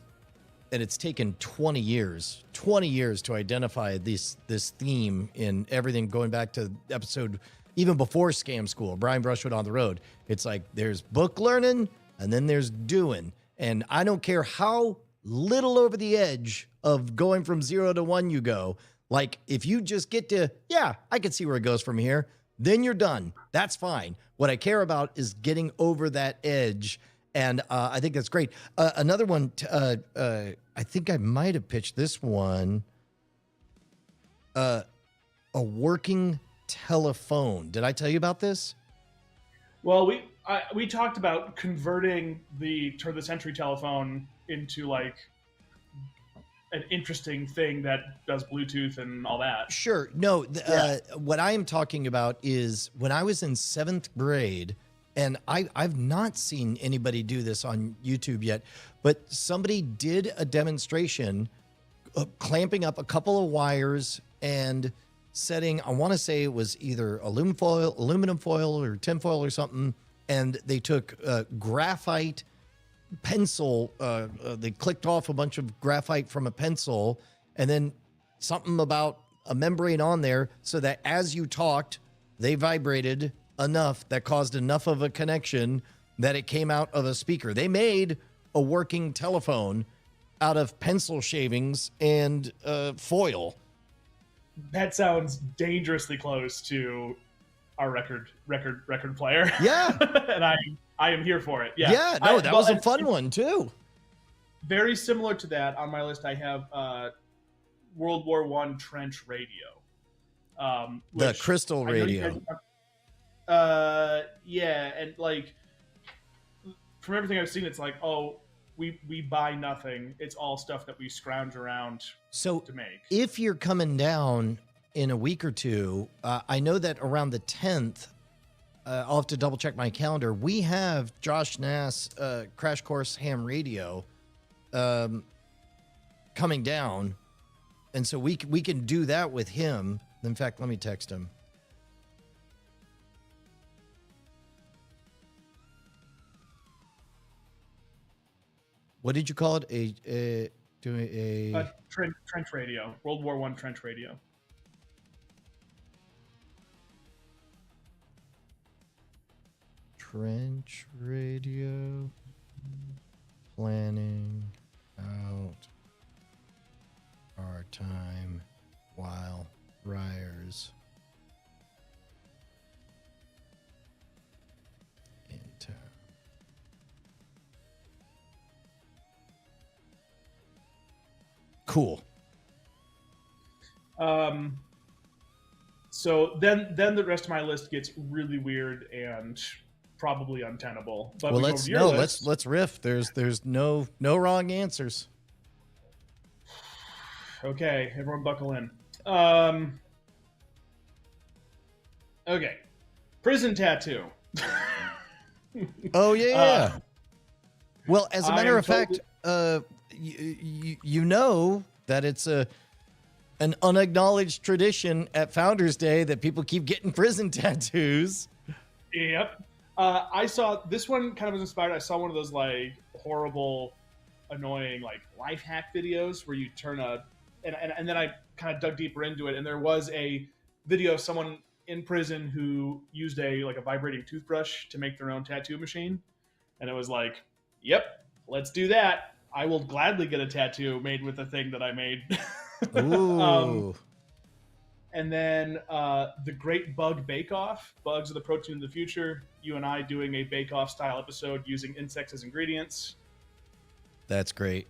and it's taken 20 years to identify this theme in everything, going back to episode even before Scam School, Brian Brushwood on the Road. It's like there's book learning and then there's doing. And I don't care how little over the edge of going from 0 to 1 you go. Like if you just get to, yeah, I can see where it goes from here, then you're done. That's fine. What I care about is getting over that edge. And I think that's great. Another one, I think I might have pitched this one. A working telephone. Did I tell you about this? Well, we talked about converting the turn of the century telephone into like an interesting thing that does Bluetooth and all that. Sure. No, what I am talking about is when I was in 7th grade, and I've not seen anybody do this on YouTube yet, but somebody did a demonstration clamping up a couple of wires and setting, I want to say it was either aluminum foil or tinfoil or something, and they took graphite pencil, they clicked off a bunch of graphite from a pencil, and then something about a membrane on there so that as you talked, they vibrated enough that caused enough of a connection that it came out of a speaker. They made a working telephone out of pencil shavings and foil. That sounds dangerously close to our record player. Yeah. And I am here for it. Yeah. Yeah, no, that was a fun one too. Very similar to that on my list, I have World War I trench radio. The crystal radio. Yeah, and like from everything I've seen, it's like, oh, we buy nothing. It's all stuff that we scrounge around to make. If you're coming down in a week or two, I know that around the 10th, I'll have to double check my calendar. We have Josh Nass, Crash Course Ham Radio, coming down, and so we can do that with him. In fact, let me text him. What did you call it? Trench radio. World War I trench radio. Trench radio. Planning out our time while Ryer's in town. Cool. So then the rest of my list gets really weird and probably untenable. But Well, we go over to your list. let's riff. There's no wrong answers. Okay, everyone buckle in. Okay, prison tattoo. Oh yeah. Well, as a matter of fact, totally- you know that it's an unacknowledged tradition at Founders Day that people keep getting prison tattoos. Yep. I saw this one kind of was inspired. I saw one of those like horrible, annoying like life hack videos where you turn and then I kind of dug deeper into it, and there was a video of someone in prison who used a vibrating toothbrush to make their own tattoo machine, and it was like, yep, let's do that. I will gladly get a tattoo made with the thing that I made. Ooh. And then the Great Bug Bake Off. Bugs are the protein of the future. You and I doing a Bake Off style episode using insects as ingredients. That's great.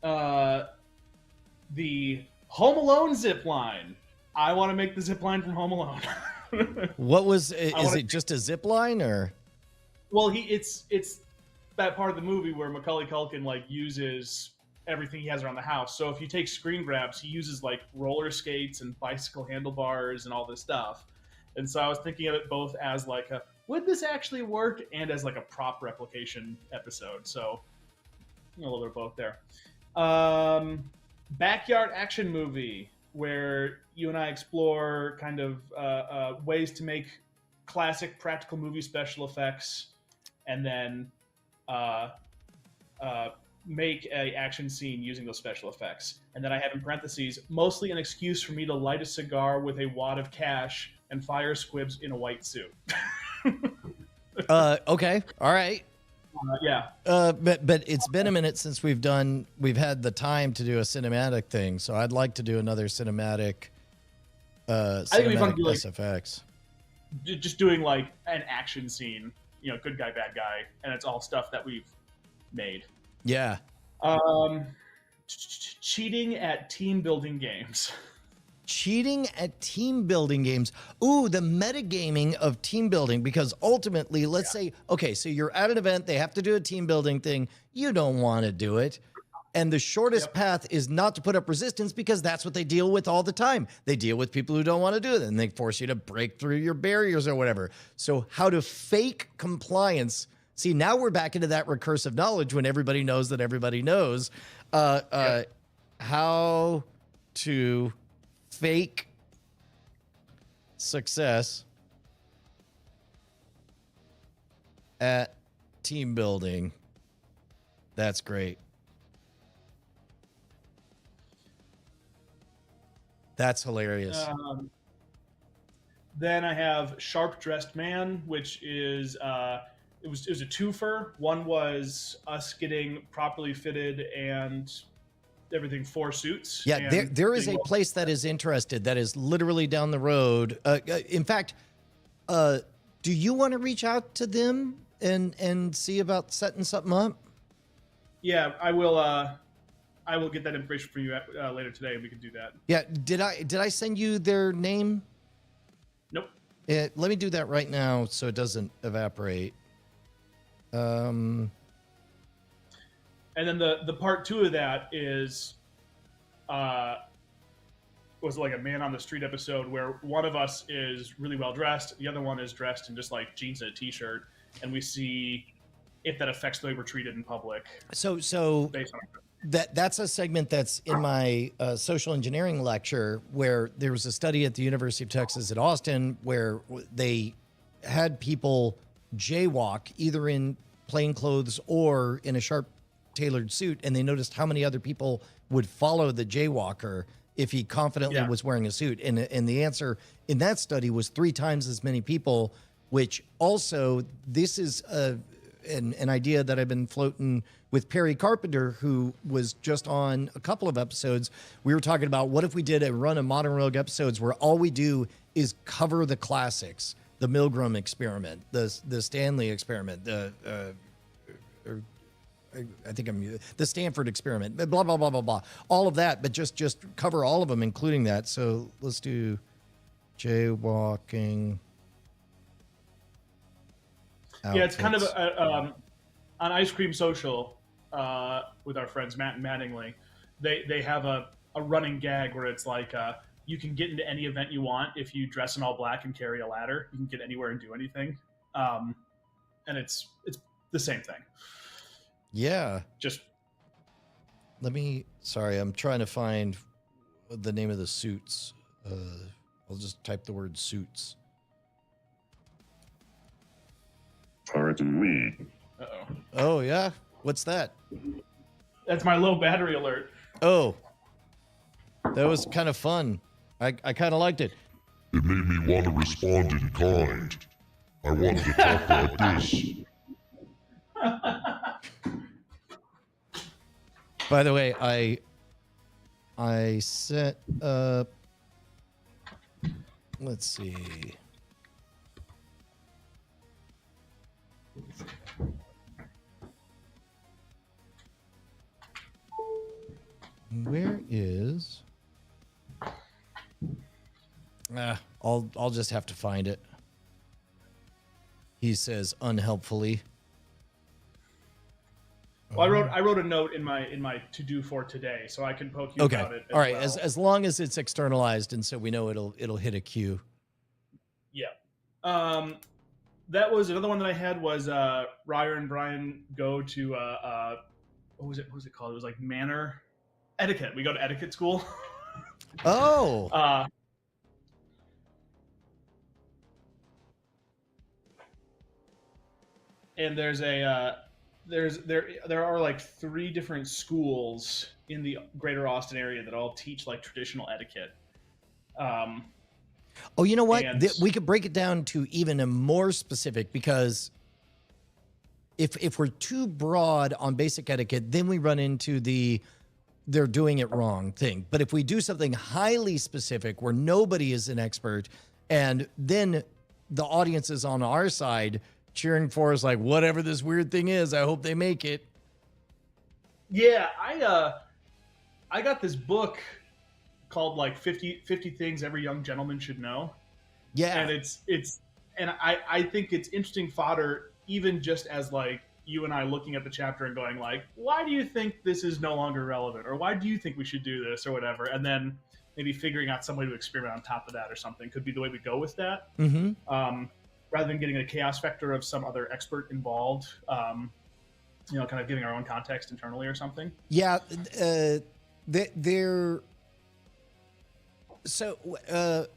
The Home Alone zip line. I want to make the zip line from Home Alone. What was is it just a zip line or? Well, it's that part of the movie where Macaulay Culkin like uses everything he has around the house. So if you take screen grabs, he uses like roller skates and bicycle handlebars and all this stuff. And so I was thinking of it both as like a would this actually work and as like a prop replication episode. So a little bit of both there. Backyard action movie where you and I explore kind of ways to make classic practical movie special effects and then make a action scene using those special effects. And then I have in parentheses, mostly an excuse for me to light a cigar with a wad of cash and fire squibs in a white suit. Okay. All right. Yeah. But it's been a minute since we've had the time to do a cinematic thing. So I'd like to do another cinematic, I think it'd be fun to do, like, SFX. Just doing like an action scene, good guy, bad guy, and it's all stuff that we've made. Yeah. Cheating at team building games. Cheating at team building games. Ooh, the metagaming of team building, because ultimately, let's say, okay, so you're at an event, they have to do a team building thing. You don't want to do it. And the shortest path is not to put up resistance because that's what they deal with all the time. They deal with people who don't want to do it and they force you to break through your barriers or whatever. So how to fake compliance. See, now we're back into that recursive knowledge when everybody knows that everybody knows. How to fake success at team building. That's great. That's hilarious. Then I have Sharp Dressed Man, which is it was a twofer. One was us getting properly fitted and everything for suits. Yeah, there is a place that is interested that is literally down the road. In fact, do you want to reach out to them and see about setting something up? Yeah, I will. I will get that information for you later today, and we can do that. Yeah, did I send you their name? Nope. Let me do that right now so it doesn't evaporate. And then the part two of that is, was like a man on the street episode where one of us is really well dressed, the other one is dressed in just like jeans and a t-shirt, and we see if that affects the way we're treated in public. So based on that's a segment that's in my social engineering lecture where there was a study at the University of Texas at Austin where they had people jaywalk either in plain clothes or in a sharp tailored suit, and they noticed how many other people would follow the jaywalker if he confidently was wearing a suit. And the answer in that study was 3 times as many people, which also, this is an idea that I've been floating with Perry Carpenter, who was just on a couple of episodes. We were talking about what if we did a run of Modern Rogue episodes where all we do is cover the classics, the Milgram experiment, the Stanley experiment, I think I'm the Stanford experiment, blah, blah, blah, blah, blah, all of that, but just cover all of them, including that. So let's do jaywalking. Yeah, it's kind of outfits. on Ice Cream Social with our friends Matt and Mattingly. They have a running gag where it's like you can get into any event you want if you dress in all black and carry a ladder. You can get anywhere and do anything, and it's the same thing. Yeah. Just sorry, I'm trying to find the name of the suits. I'll just type the word suits. Pardon me. uh-oh. Oh, yeah? What's that? That's my low battery alert. Oh, that was kind of fun. I kind of liked it. It made me want to respond in kind. I wanted to talk like this. By the way, I set up, let's see. Where is? I'll just have to find it. He says unhelpfully. Well, I wrote a note in my to do for today, so I can poke you about it. All right, well. as long as it's externalized, and so we know it'll hit a queue. Yeah. That was another one that I had was Ryer and Brian go to what was it called? It was like Manor Etiquette. We go to etiquette school. Oh. And there's there are like 3 different schools in the greater Austin area that all teach like traditional etiquette. Oh, you know what? We could break it down to even a more specific, because if we're too broad on basic etiquette, then we run into they're doing it wrong thing. But if we do something highly specific where nobody is an expert, and then the audience is on our side cheering for us, like, whatever this weird thing is, I hope they make it. Yeah, I got this book called like 50 Things Every Young Gentleman Should Know. Yeah. And I think it's interesting fodder, even just as like you and I looking at the chapter and going like, why do you think this is no longer relevant? Or why do you think we should do this or whatever? And then maybe figuring out some way to experiment on top of that or something could be the way we go with that. Mm-hmm. Rather than getting a chaos factor of some other expert involved, kind of giving our own context internally or something. Yeah. So,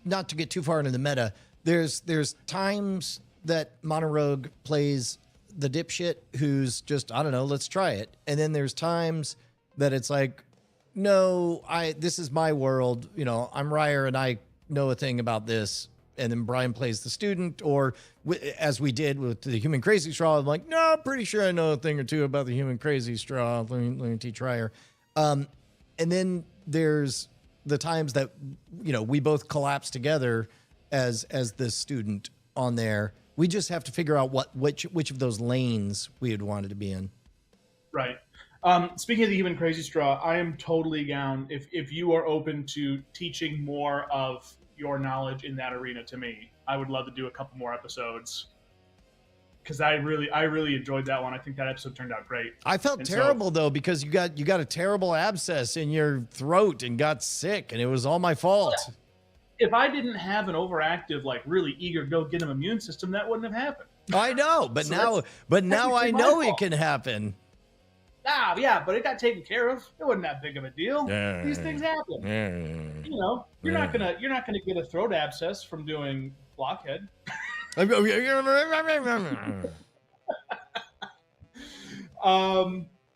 not to get too far into the meta, there's times that Monologue plays the dipshit who's just, I don't know, let's try it. And then there's times that it's like, no, this is my world. I'm Ryer and I know a thing about this. And then Brian plays the student, or as we did with the human crazy straw, I'm like, no, I'm pretty sure I know a thing or two about the human crazy straw. Let me teach Ryer. And then there's the times that, we both collapse together as the student on there. We just have to figure out which of those lanes we had wanted to be in. Right. Speaking of the human crazy straw, I am totally down if you are open to teaching more of your knowledge in that arena to me. I would love to do a couple more episodes, because I really enjoyed that one. I think that episode turned out great. I felt terrible though, because you got a terrible abscess in your throat and got sick, and it was all my fault. If I didn't have an overactive, like really eager go get him immune system, that wouldn't have happened. I know, but now I know it can happen. Yeah, but it got taken care of. It wasn't that big of a deal. These things happen. You're not gonna get a throat abscess from doing blockhead.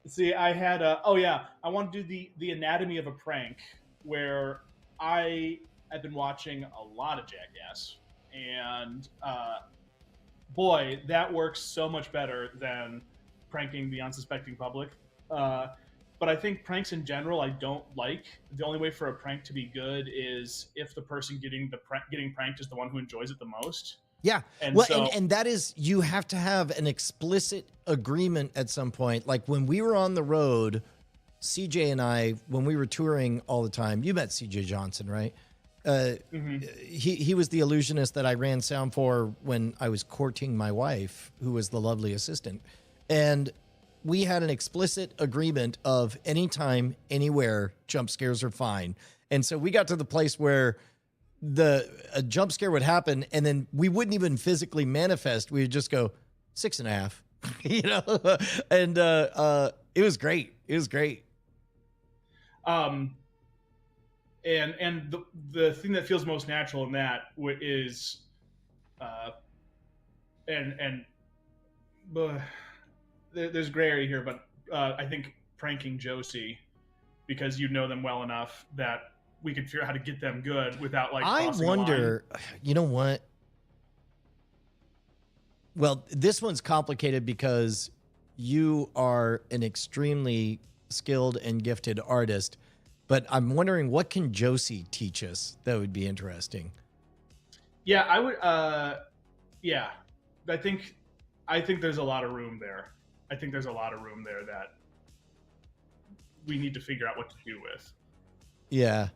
See, I had I want to do the anatomy of a prank, where I have been watching a lot of Jackass, and boy, that works so much better than pranking the unsuspecting public. But I think pranks in general I don't like. The only way for a prank to be good is if the person getting pranked is the one who enjoys it the most. Yeah. And Well, so, and that is, you have to have an explicit agreement at some point. Like when we were on the road, CJ and I, when we were touring all the time, you met CJ Johnson, right? He was the illusionist that I ran sound for when I was courting my wife, who was the lovely assistant. And we had an explicit agreement of anytime, anywhere, jump scares are fine. And so we got to the place where a jump scare would happen, and then we wouldn't even physically manifest. We would just go 6.5, you know, and it was great. It was great. and the thing that feels most natural in that is, there's gray area here, but I think pranking Josie, because you know them well enough that we could figure out how to get them good without like. I wonder, you know what? Well, this one's complicated because you are an extremely skilled and gifted artist, but I'm wondering, what can Josie teach us that would be interesting? Yeah, I would. Yeah, I think there's a lot of room there. I think there's a lot of room there that we need to figure out what to do with. Yeah.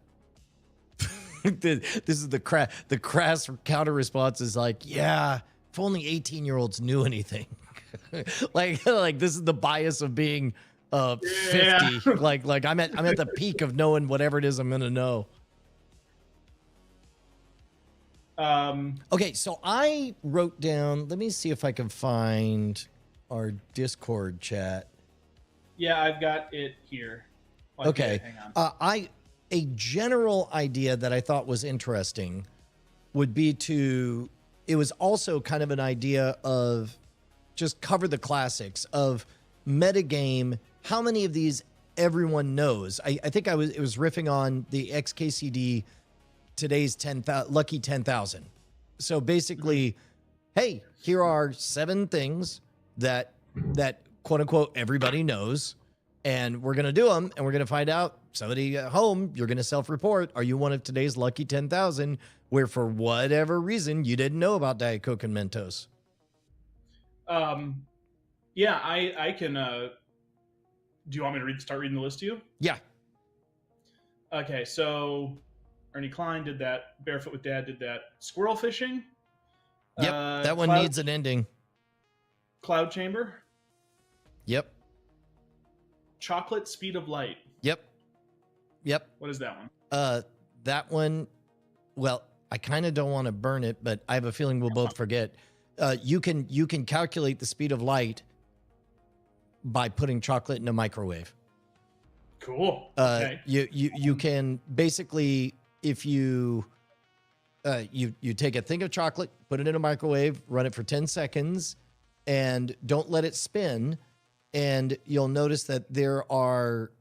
This is the crass counter response is like, yeah, if only 18-year-olds knew anything. like this is the bias of being 50. Yeah. like I'm at the peak of knowing whatever it is I'm gonna know. Okay, so I wrote down, let me see if I can find our Discord chat. Yeah, I've got it here. Okay. Hang on. A general idea that I thought was interesting would be it was also kind of an idea of just cover the classics of metagame. How many of these everyone knows? I think it was riffing on the XKCD today's 10,000 lucky 10,000. So basically, hey, here are 7 things that quote unquote everybody knows, and we're gonna do them, and we're gonna find out. Somebody at home, you're gonna self-report. Are you one of today's lucky 10,000 where for whatever reason you didn't know about Diet Coke and Mentos? Yeah, I can. Do you want me to start reading the list to you? Yeah. Okay, so Ernie Klein did that. Barefoot with Dad did that. Squirrel fishing. Yep, that one needs an ending. Cloud chamber. Yep. Chocolate speed of light. Yep. What is that one? That one, well, I kind of don't want to burn it, but I have a feeling we'll both forget. You can calculate the speed of light by putting chocolate in a microwave. Cool. Okay. You can basically, if you take a thing of chocolate, put it in a microwave, run it for 10 seconds, and don't let it spin, and you'll notice that there are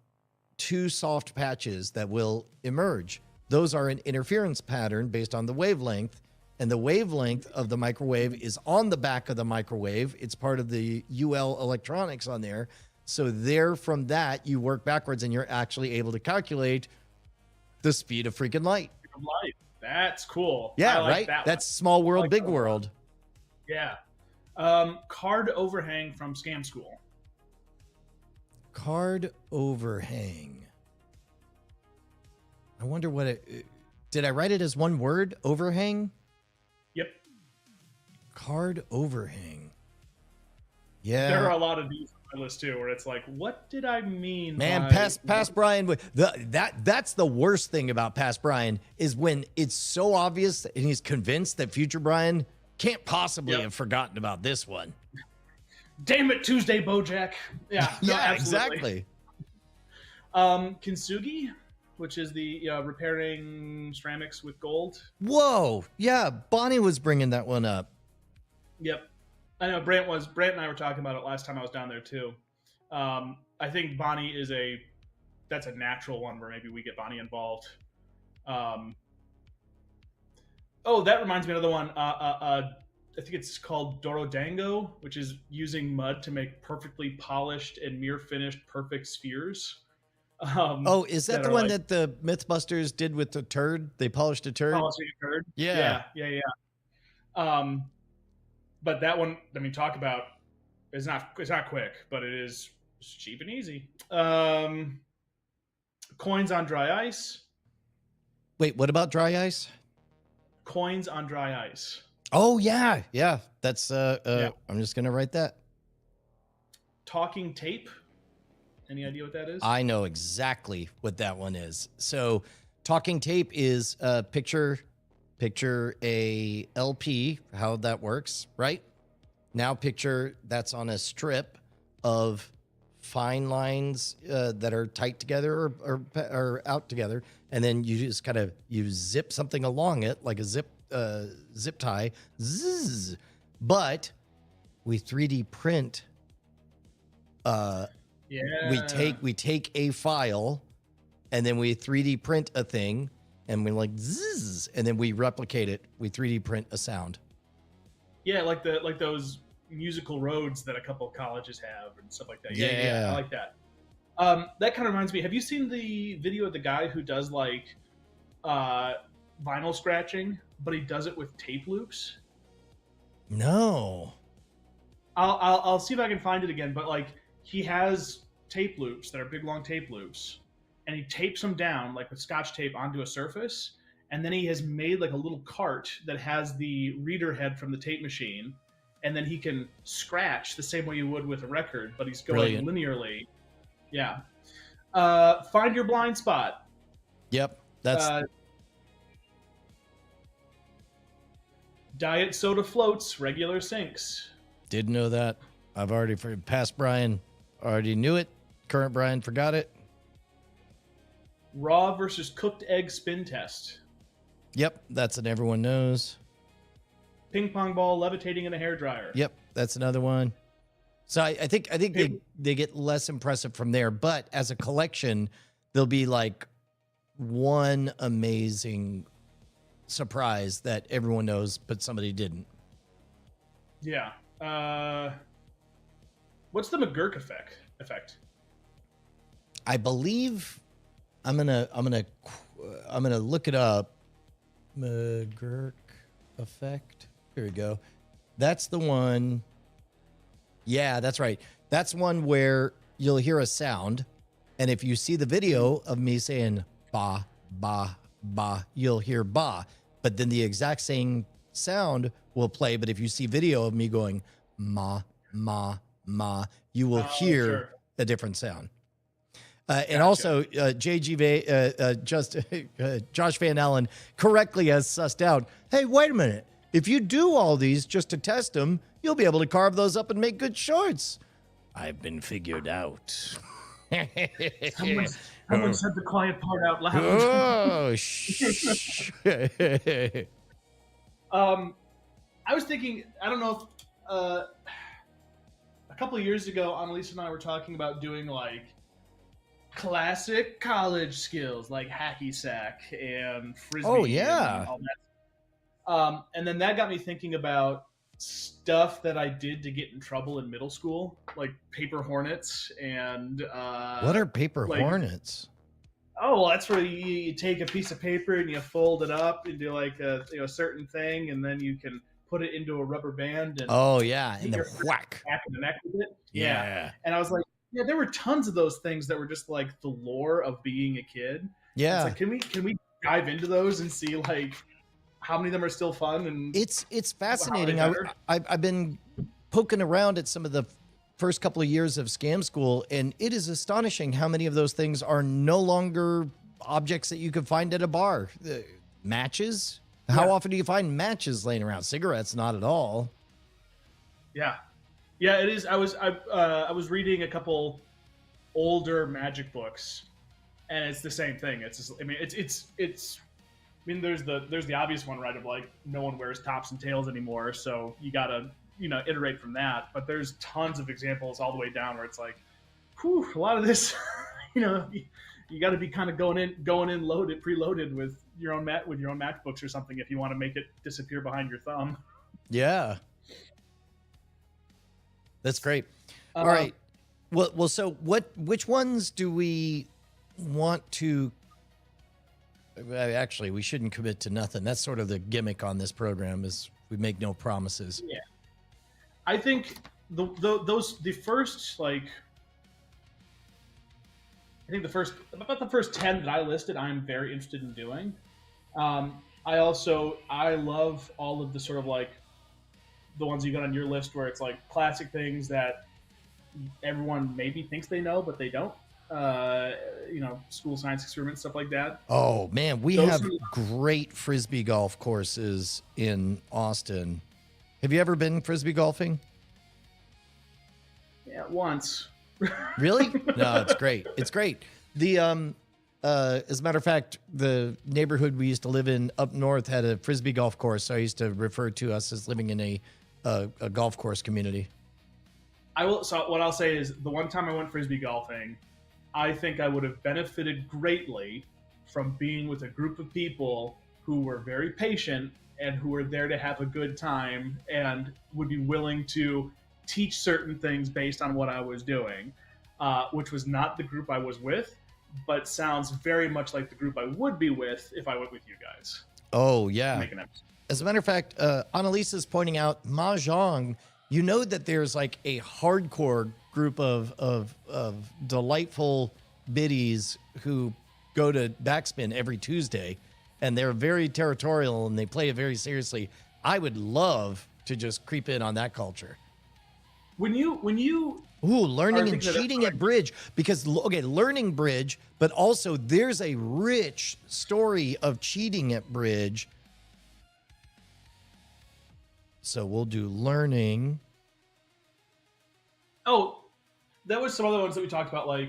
2 soft patches that will emerge. Those are an interference pattern based on the wavelength, and the wavelength of the microwave is on the back of the microwave. It's part of the UL electronics on there. So there, from that, you work backwards, and you're actually able to calculate the speed of freaking light. Light. That's cool. Yeah, like right? That's small world, like big that. world. Yeah. Card overhang from Scam School. Card overhang. I wonder what it... Did I write it as one word? Overhang? Yep. Card overhang. Yeah. There are a lot of these on my list too, where it's like, what did I mean? Man, by... past Brian. That's the worst thing about past Brian is when it's so obvious and he's convinced that future Brian can't possibly have forgotten about this one. Damn it, Tuesday Bojack. Yeah. No, yeah, absolutely. exactly. Kintsugi, which is the repairing ceramics with gold. Whoa. Yeah, Bonnie was bringing that one up. Yep. I know Brant and I were talking about it last time I was down there too. I think Bonnie that's a natural one where maybe we get Bonnie involved. Oh, that reminds me of another one. I think it's called Dorodango, which is using mud to make perfectly polished and mirror finished perfect spheres. Is that the one that the Mythbusters did with the turd? They polished a turd? Polishing a turd? Yeah. Yeah. But that one, I mean, talk about it's not quick, but it's cheap and easy. Coins on dry ice. Wait, what about dry ice? Coins on dry ice. Oh yeah, yeah. That's Yeah. I'm just gonna write that. Talking tape. Any idea what that is? I know exactly what that one is. So, talking tape is picture a LP, how that works, right? Now picture that's on a strip of fine lines that are tight together or out together, and then you just kind of you zip something along it like a zip tie, zzz. But we 3D print. Yeah. We take a file, and then we 3D print a thing, and we like zzz, and then we replicate it. We 3D print a sound. Yeah, like those musical roads that a couple of colleges have and stuff like that. Yeah. I like that. That kind of reminds me. Have you seen the video of the guy who does like vinyl scratching, but he does it with tape loops? No. I'll see if I can find it again. But like he has tape loops that are big long tape loops, and he tapes them down like with Scotch tape onto a surface, and then he has made like a little cart that has the reader head from the tape machine, and then he can scratch the same way you would with a record, but he's going Brilliant. linearly. Yeah. Find your blind spot. Yep. That's Diet soda floats, regular sinks. didn't know that. I've already past Brian already knew it. Current Brian forgot it. Raw versus cooked egg spin test. Yep, that's an everyone knows. Ping pong ball levitating in a hairdryer. Yep, that's another one. So I think they get less impressive from there, but as a collection, there'll be like one amazing surprise that everyone knows, but somebody didn't. Yeah. What's the McGurk effect? I believe I'm gonna look it up. McGurk effect. Here we go. That's the one. Yeah, that's right. That's one where you'll hear a sound, and if you see the video of me saying ba ba ba, you'll hear ba, but then the exact same sound will play. But if you see video of me going ma ma ma, you will hear a different sound. And also, Josh Van Allen correctly has sussed out, hey, wait a minute. If you do all these just to test them, you'll be able to carve those up and make good shorts. I've been figured out. Someone said the quiet part out loud. Oh, shh. I was thinking, I don't know if a couple of years ago, Annalise and I were talking about doing like classic college skills like hacky sack and frisbee. Oh, yeah. And all that. And then that got me thinking about stuff that I did to get in trouble in middle school, like paper hornets and What are paper hornets? Oh, well, that's where you take a piece of paper and you fold it up into like a certain thing, and then you can put it into a rubber band and Oh yeah, and then whack. back of the neck with it. Yeah. And I was like, yeah, there were tons of those things that were just like the lore of being a kid. Yeah. It's like, can we dive into those and see like how many of them are still fun? And It's fascinating. I've been poking around at some of the first couple of years of Scam School, and it is astonishing how many of those things are no longer objects that you could find at a bar. Matches? How often do you find matches laying around? Cigarettes, not at all. Yeah, it is. I was reading a couple older Magic books, and it's the same thing. It's just, I mean, it's. I mean, there's the obvious one, right? Of like, no one wears tops and tails anymore, so you gotta iterate from that. But there's tons of examples all the way down where it's like, whew, a lot of this, you got to be kind of going in preloaded with your own MacBooks or something if you want to make it disappear behind your thumb. Yeah, that's great. All right. Well. So, which ones do we want to? Actually, we shouldn't commit to nothing. That's sort of the gimmick on this program: is we make no promises. Yeah. I think the first like I think the first 10 that I listed, I'm very interested in doing. I love all of the sort of like the ones you got on your list where it's like classic things that everyone maybe thinks they know but they don't. School science experiments, stuff like that. Oh man, we Those have are- great frisbee golf courses in Austin. Have you ever been frisbee golfing? Yeah, once. Really? No, it's great. It's great. The as a matter of fact, the neighborhood we used to live in up north had a frisbee golf course. So I used to refer to us as living in a golf course community. So what I'll say is the one time I went frisbee golfing, I think I would have benefited greatly from being with a group of people who were very patient and who were there to have a good time and would be willing to teach certain things based on what I was doing, which was not the group I was with, but sounds very much like the group I would be with if I went with you guys. Oh to yeah. make an episode. As a matter of fact, Annalisa's pointing out Mahjong. You know that there's like a hardcore group of delightful biddies who go to Backspin every Tuesday, and they're very territorial and they play it very seriously. I would love to just creep in on that culture. When you Learning and thinking of that, cheating at bridge, because okay, learning bridge, but also there's a rich story of cheating at bridge. So we'll do learning. Oh, that was some other ones that we talked about, like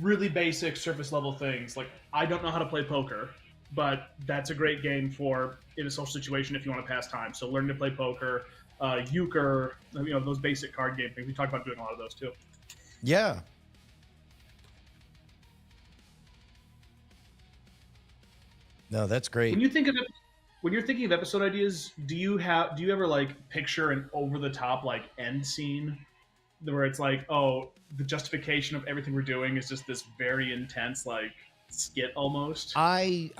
really basic surface level things. Like I don't know how to play poker, but that's a great game for in a social situation if you want to pass time. So learning to play poker, euchre, those basic card game things. We talked about doing a lot of those too. Yeah. No, that's great. When you're thinking of episode ideas, do you ever like picture an over the top like end scene where it's like, oh, the justification of everything we're doing is just this very intense like skit almost? I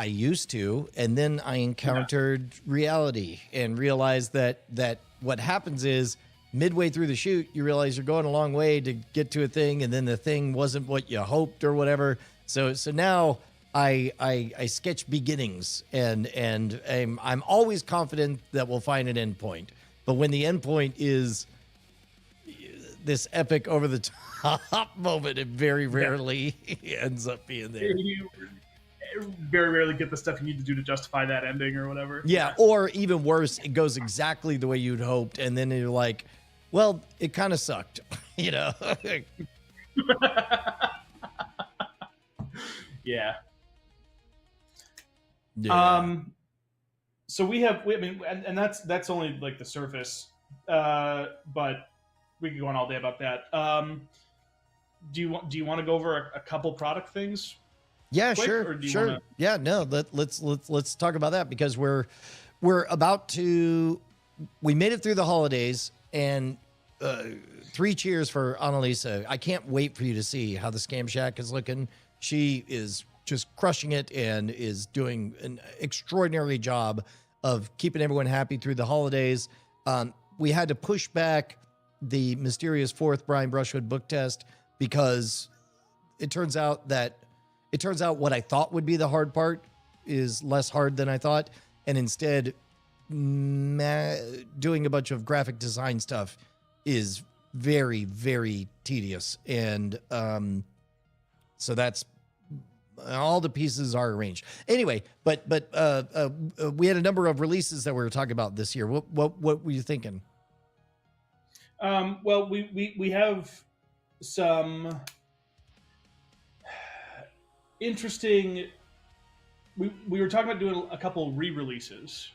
used to, and then I encountered reality and realized that what happens is midway through the shoot, you realize you're going a long way to get to a thing, and then the thing wasn't what you hoped or whatever. So now I sketch beginnings, and I'm always confident that we'll find an end point. But when the end point is this epic over the top moment, it very rarely ends up being there. You very rarely get the stuff you need to do to justify that ending or whatever. Yeah, or even worse, it goes exactly the way you'd hoped, and then you're like, well, it kind of sucked, Yeah. So and that's only like the surface, but we could go on all day about that. Do you want to go over a couple product things? Yeah, quick, sure, or do you sure. wanna- Yeah, no, let's talk about that, because we're about to, we made it through the holidays, and 3 cheers for Annalisa. I can't wait for you to see how the Scam Shack is looking. She is just crushing it and is doing an extraordinary job of keeping everyone happy through the holidays. We had to push back the mysterious 4th Brian Brushwood book test because it turns out what I thought would be the hard part is less hard than I thought. And instead, doing a bunch of graphic design stuff is very, very tedious. And so that's all the pieces are arranged. Anyway, but we had a number of releases that we were talking about this year. What were you thinking? Well, we have some interesting. We were talking about doing a couple re-releases,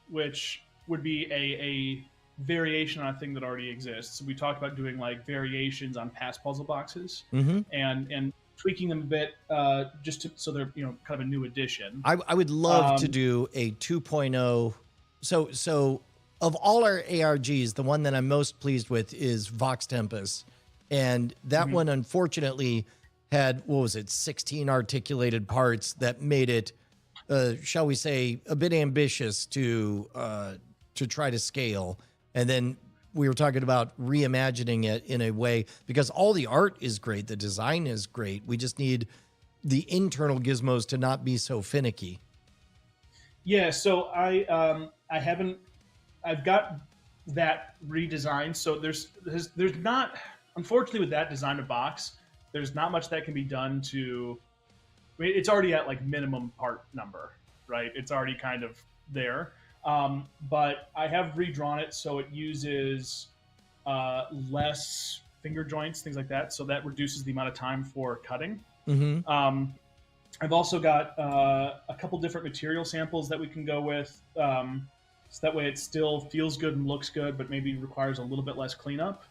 which would be a variation on a thing that already exists. We talked about doing like variations on past puzzle boxes, and tweaking them a bit, so they're kind of a new addition. I would love to do a 2.0. So of all our ARGs, the one that I'm most pleased with is Vox Tempest, and that one unfortunately had 16 articulated parts that made it, shall we say, a bit ambitious to try to scale. And then we were talking about reimagining it in a way, because all the art is great. The design is great. We just need the internal gizmos to not be so finicky. Yeah, so I've got that redesigned. So there's not, unfortunately, with that design of box, there's not much that can be done to. I mean, it's already at like minimum part number, right? It's already kind of there. But I have redrawn it so it uses less finger joints, things like that. So that reduces the amount of time for cutting. Mm-hmm. I've also got a couple different material samples that we can go with. So that way it still feels good and looks good, but maybe requires a little bit less cleanup.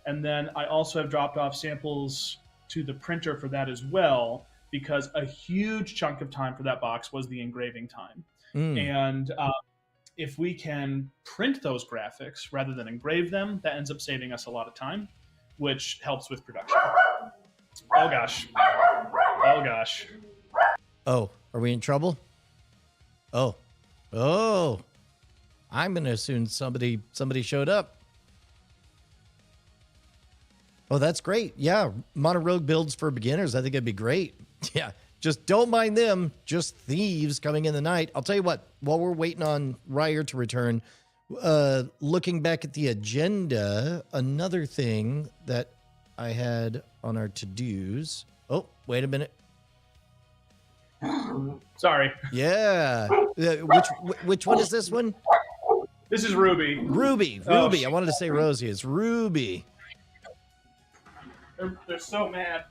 And then I also have dropped off samples to the printer for that as well, because a huge chunk of time for that box was the engraving time. And if we can print those graphics rather than engrave them, that ends up saving us a lot of time, which helps with production. Oh gosh. Oh gosh. Oh, are we in trouble? Oh. I'm going to assume somebody showed up. Oh, that's great. Yeah, Mono-Rogue builds for beginners. I think it'd be great. Yeah, just don't mind them. Just thieves coming in the night. I'll tell you what, while we're waiting on Ryer to return, looking back at the agenda, another thing that I had on our to-dos. Oh, wait a minute. Sorry. Yeah. Which one is this one? This is Ruby. Ruby. Oh, I wanted to say Rosie. It's Ruby. They're so mad.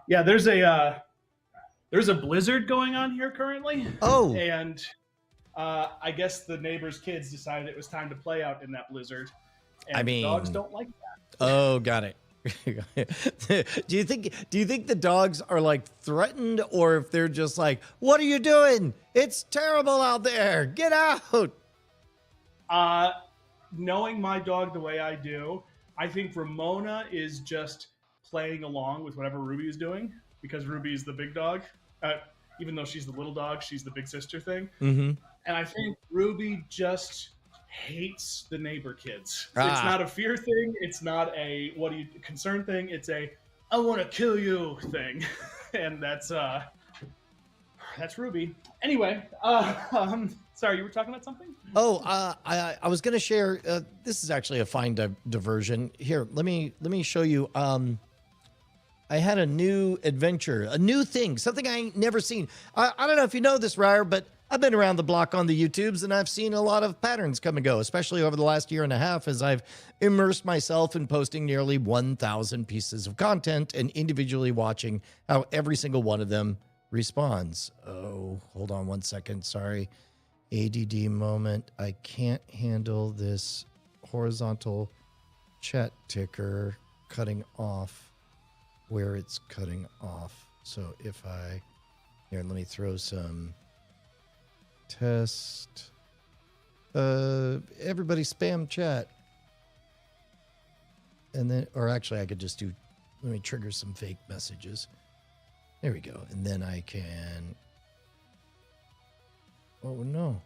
Yeah, there's a blizzard going on here currently. Oh. And I guess the neighbor's kids decided it was time to play out in that blizzard. And I mean, dogs don't like that. Oh, got it. Do you think the dogs are like threatened, or if they're just like, "What are you doing? It's terrible out there. Get out." Knowing my dog the way I do, I think Ramona is just playing along with whatever Ruby is doing, because Ruby is the big dog. Even though she's the little dog, she's the big sister thing. Mm-hmm. And I think Ruby just hates the neighbor kids. It's not a fear thing. It's not a concern thing. It's a I want to kill you thing. And that's Ruby. Anyway, sorry, you were talking about something? Oh, I was going to share. This is actually a fine diversion. Here, let me show you. I had a new adventure, a new thing, something I ain't never seen. I don't know if you know this, Ryer, but I've been around the block on the YouTubes, and I've seen a lot of patterns come and go, especially over the last year and a half, as I've immersed myself in posting nearly 1,000 pieces of content and individually watching how every single one of them responds. Oh, hold on one second. Sorry. ADD moment. I can't handle this horizontal chat ticker cutting off where it's cutting off. So if here, let me throw some test. Everybody spam chat. And then, or actually I could just let me trigger some fake messages. There we go. And then I can, oh no,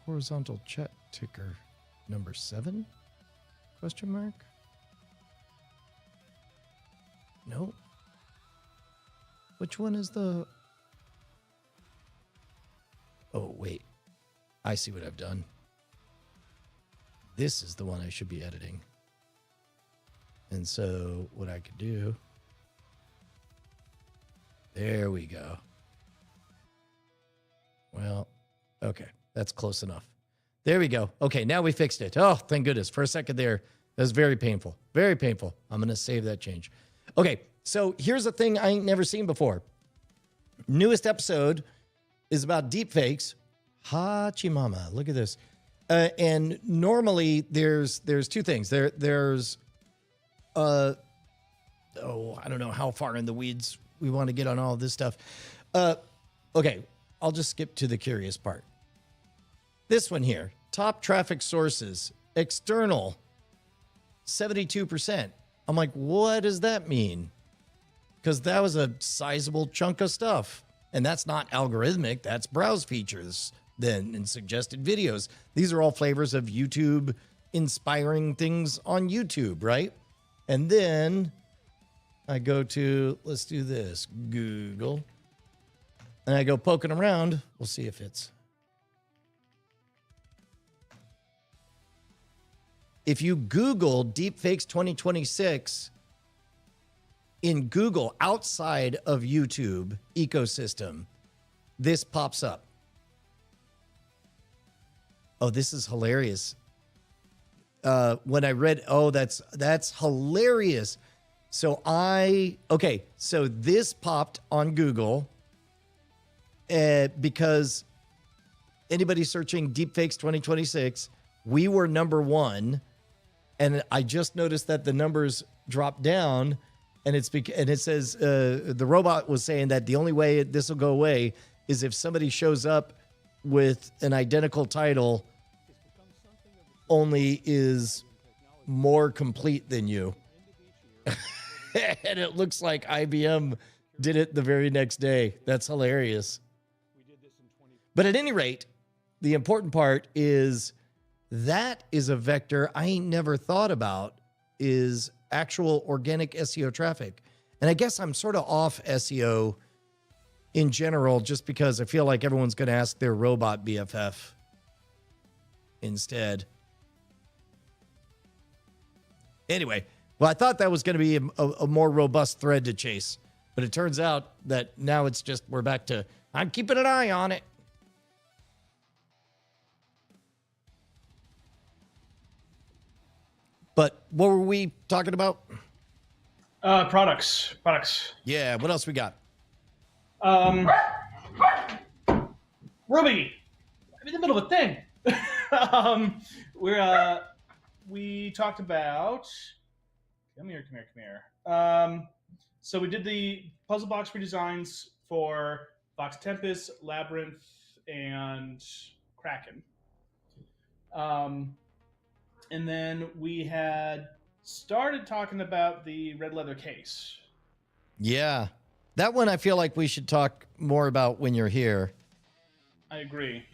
horizontal chat ticker number 7? Question mark? No. Which one is the, oh wait, I see what I've done. This is the one I should be editing. And so what I could do, there we go. Well, okay, that's close enough. There we go. Okay, now we fixed it. Oh, thank goodness. For a second there, that was very painful. Very painful. I'm going to save that change. Okay, so here's a thing I ain't never seen before. Newest episode is about deepfakes. Hachimama, look at this. And normally there's two things. There's I don't know how far in the weeds we want to get on all of this stuff. Okay, I'll just skip to the curious part. This one here, top traffic sources, external 72%. I'm like, what does that mean? Because that was a sizable chunk of stuff. And that's not algorithmic. That's browse features then and suggested videos. These are all flavors of YouTube inspiring things on YouTube, right? And then I go to, let's do this, Google. And I go poking around. We'll see if it's. If you Google deepfakes 2026 in Google outside of YouTube ecosystem, this pops up. Oh, this is hilarious. When I read, oh, that's hilarious. So so this popped on Google because anybody searching deepfakes 2026, we were number one. And I just noticed that the numbers dropped down, and it says the robot was saying that the only way this will go away is if somebody shows up with an identical title, only is more complete than you. And it looks like IBM did it the very next day. That's hilarious. But at any rate, the important part is that is a vector I ain't never thought about, is actual organic SEO traffic. And I guess I'm sort of off SEO in general just because I feel like everyone's going to ask their robot BFF instead. Anyway, well, I thought that was going to be a more robust thread to chase. But it turns out that now it's just, we're back to, I'm keeping an eye on it. But what were we talking about? Products. Yeah, what else we got? Ruby, I'm in the middle of a thing. We talked about. Come here. So we did the puzzle box redesigns for Fox Tempest, Labyrinth, and Kraken. And then we had started talking about the red leather case. Yeah. That one I feel like we should talk more about when you're here. I agree.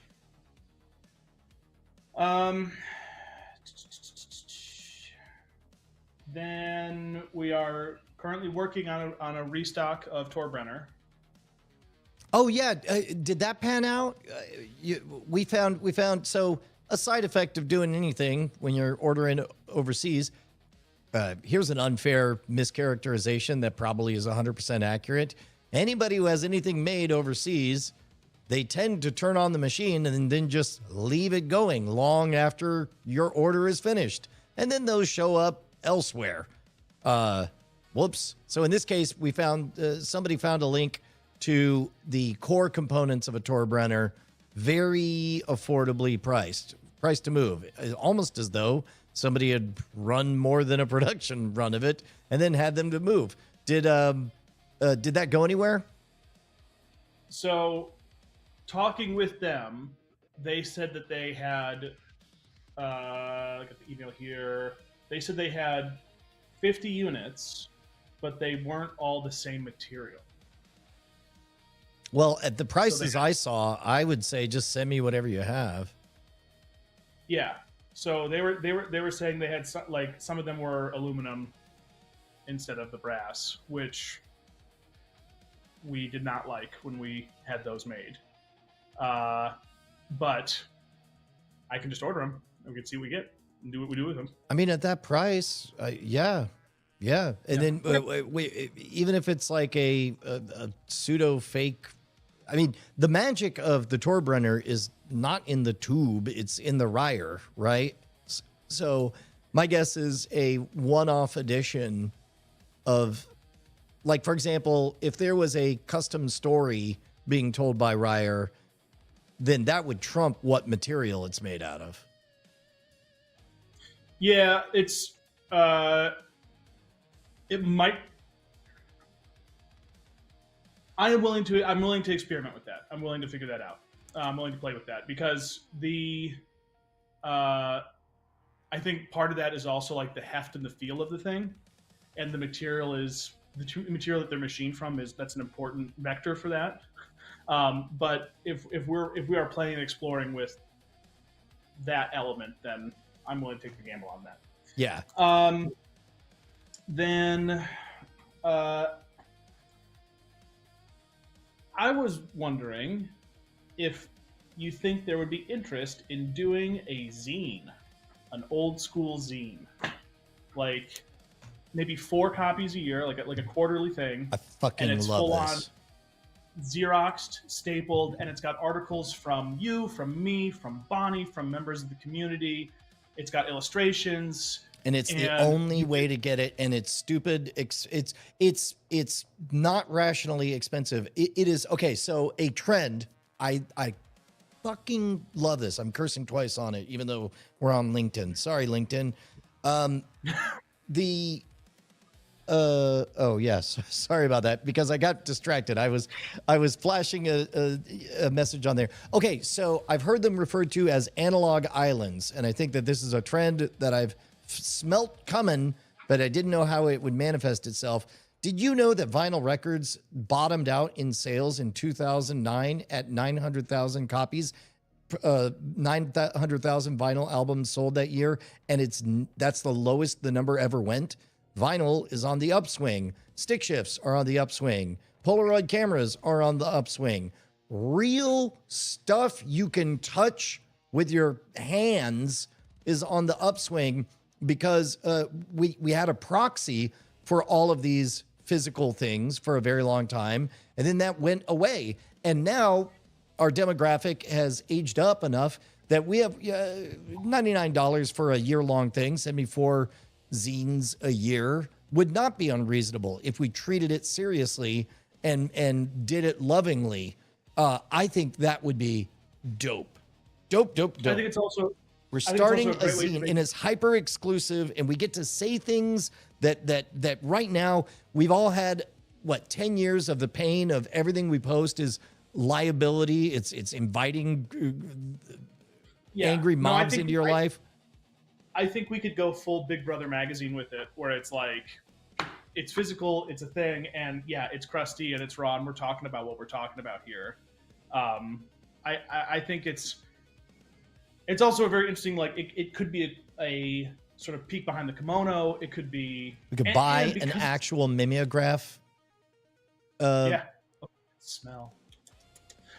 Then we are currently working on a restock of Torbrenner. Oh yeah, did that pan out? We found so a side effect of doing anything when you're ordering overseas. Here's an unfair mischaracterization that probably is 100% accurate. Anybody who has anything made overseas, they tend to turn on the machine and then just leave it going long after your order is finished. And then those show up elsewhere. Whoops. So in this case, we found somebody found a link to the core components of a Torbrenner, very affordably priced to move, almost as though somebody had run more than a production run of it and then had them to move. Did that go anywhere? So, talking with them, they said that they had, I got the email here. They said they had 50 units, but they weren't all the same material. Well, at the prices I saw, I would say just send me whatever you have. Yeah. So they were saying they had some of them were aluminum instead of the brass, which we did not like when we had those made. But I can just order them and we can see what we get and do what we do with them. I mean, at that price, yeah. And then even if it's like a pseudo fake, I mean, the magic of the Torbrenner is not in the tube, it's in the Ryer, right? So my guess is a one-off edition of, like, for example, if there was a custom story being told by Ryer, then that would trump what material it's made out of. Yeah, it's it might. I'm willing to experiment with that. I'm willing to figure that out. I'm willing to play with that because the I think part of that is also like the heft and the feel of the thing, and the material is the material that they're machined from that's an important vector for that. But if we are playing and exploring with that element, then I'm willing to take the gamble on that. Yeah. Then I was wondering if you think there would be interest in doing a zine, an old school zine, like maybe 4 copies a year, like a quarterly thing. I fucking and it's love full this. on Xeroxed, stapled, and it's got articles from you, from me, from Bonnie, from members of the community. It's got illustrations. And it's the only way to get it, and it's stupid. It's not rationally expensive. It is okay. So a trend. I fucking love this. I'm cursing twice on it, even though we're on LinkedIn. Sorry, LinkedIn. Oh yes, sorry about that, because I got distracted. I was flashing a message on there. Okay, so I've heard them referred to as analog islands, and I think that this is a trend that I've smelt coming, but I didn't know how it would manifest itself. Did you know that vinyl records bottomed out in sales in 2009 at 900,000 copies? 900,000 vinyl albums sold that year, and that's the lowest the number ever went. Vinyl is on the upswing. Stick shifts are on the upswing. Polaroid cameras are on the upswing. Real stuff you can touch with your hands is on the upswing, because we had a proxy for all of these physical things for a very long time, and then that went away. And now our demographic has aged up enough that we have $99 for a year-long thing. 74 zines a year would not be unreasonable if we treated it seriously and did it lovingly. I think that would be dope. Dope. I think it's also... We're starting a zine, and it's hyper exclusive, and we get to say things that right now we've all had, 10 years of the pain of everything we post is liability. It's inviting angry mobs into your life. I think we could go full Big Brother magazine with it, where it's like, it's physical, it's a thing, and yeah, it's crusty and it's raw, and we're talking about what we're talking about here. I think it's also a very interesting, like, it could be a sort of peek behind the kimono. It could be... We could buy an actual mimeograph. Smell.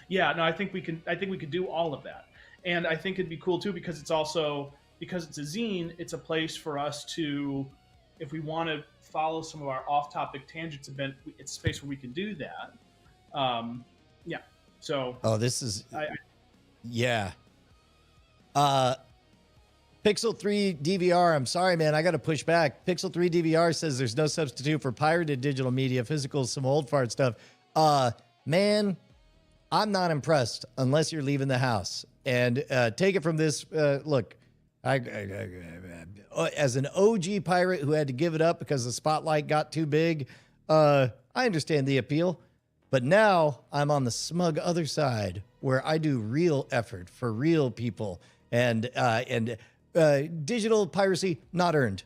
Yeah, no, I think we could do all of that. And I think it'd be cool, too, because it's also... Because it's a zine, it's a place for us to, if we want to follow some of our off-topic tangents, it's a space where we can do that. Yeah. So... Oh, this is... yeah. Pixel 3 DVR, I'm sorry, man, I got to push back. Pixel 3 DVR says there's no substitute for pirated digital media. Physical, some old fart stuff. Man, I'm not impressed unless you're leaving the house. And take it from this, look, as an OG pirate who had to give it up because the spotlight got too big, I understand the appeal. But now I'm on the smug other side, where I do real effort for real people. And digital piracy, not earned.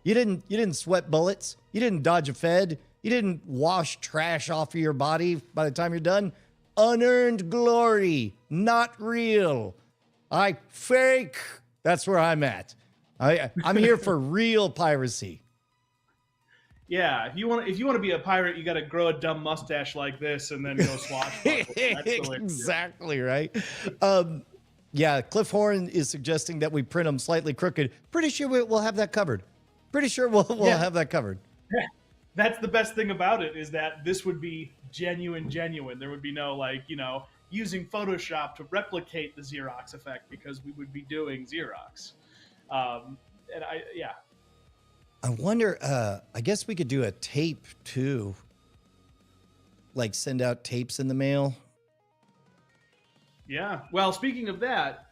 You didn't sweat bullets. You didn't dodge a Fed. You didn't wash trash off of your body by the time you're done. Unearned glory, not real. I fake. That's where I'm at. I'm here for real piracy. Yeah, if you want to be a pirate, you got to grow a dumb mustache like this and then go swashbuckle. Exactly right. Yeah, Cliff Horn is suggesting that we print them slightly crooked. Pretty sure we'll have that covered. Have that covered. Yeah. That's the best thing about it, is that this would be genuine. There would be no, using Photoshop to replicate the Xerox effect, because we would be doing Xerox. I wonder, I guess we could do a tape too. Like send out tapes in the mail. Yeah. Well, speaking of that,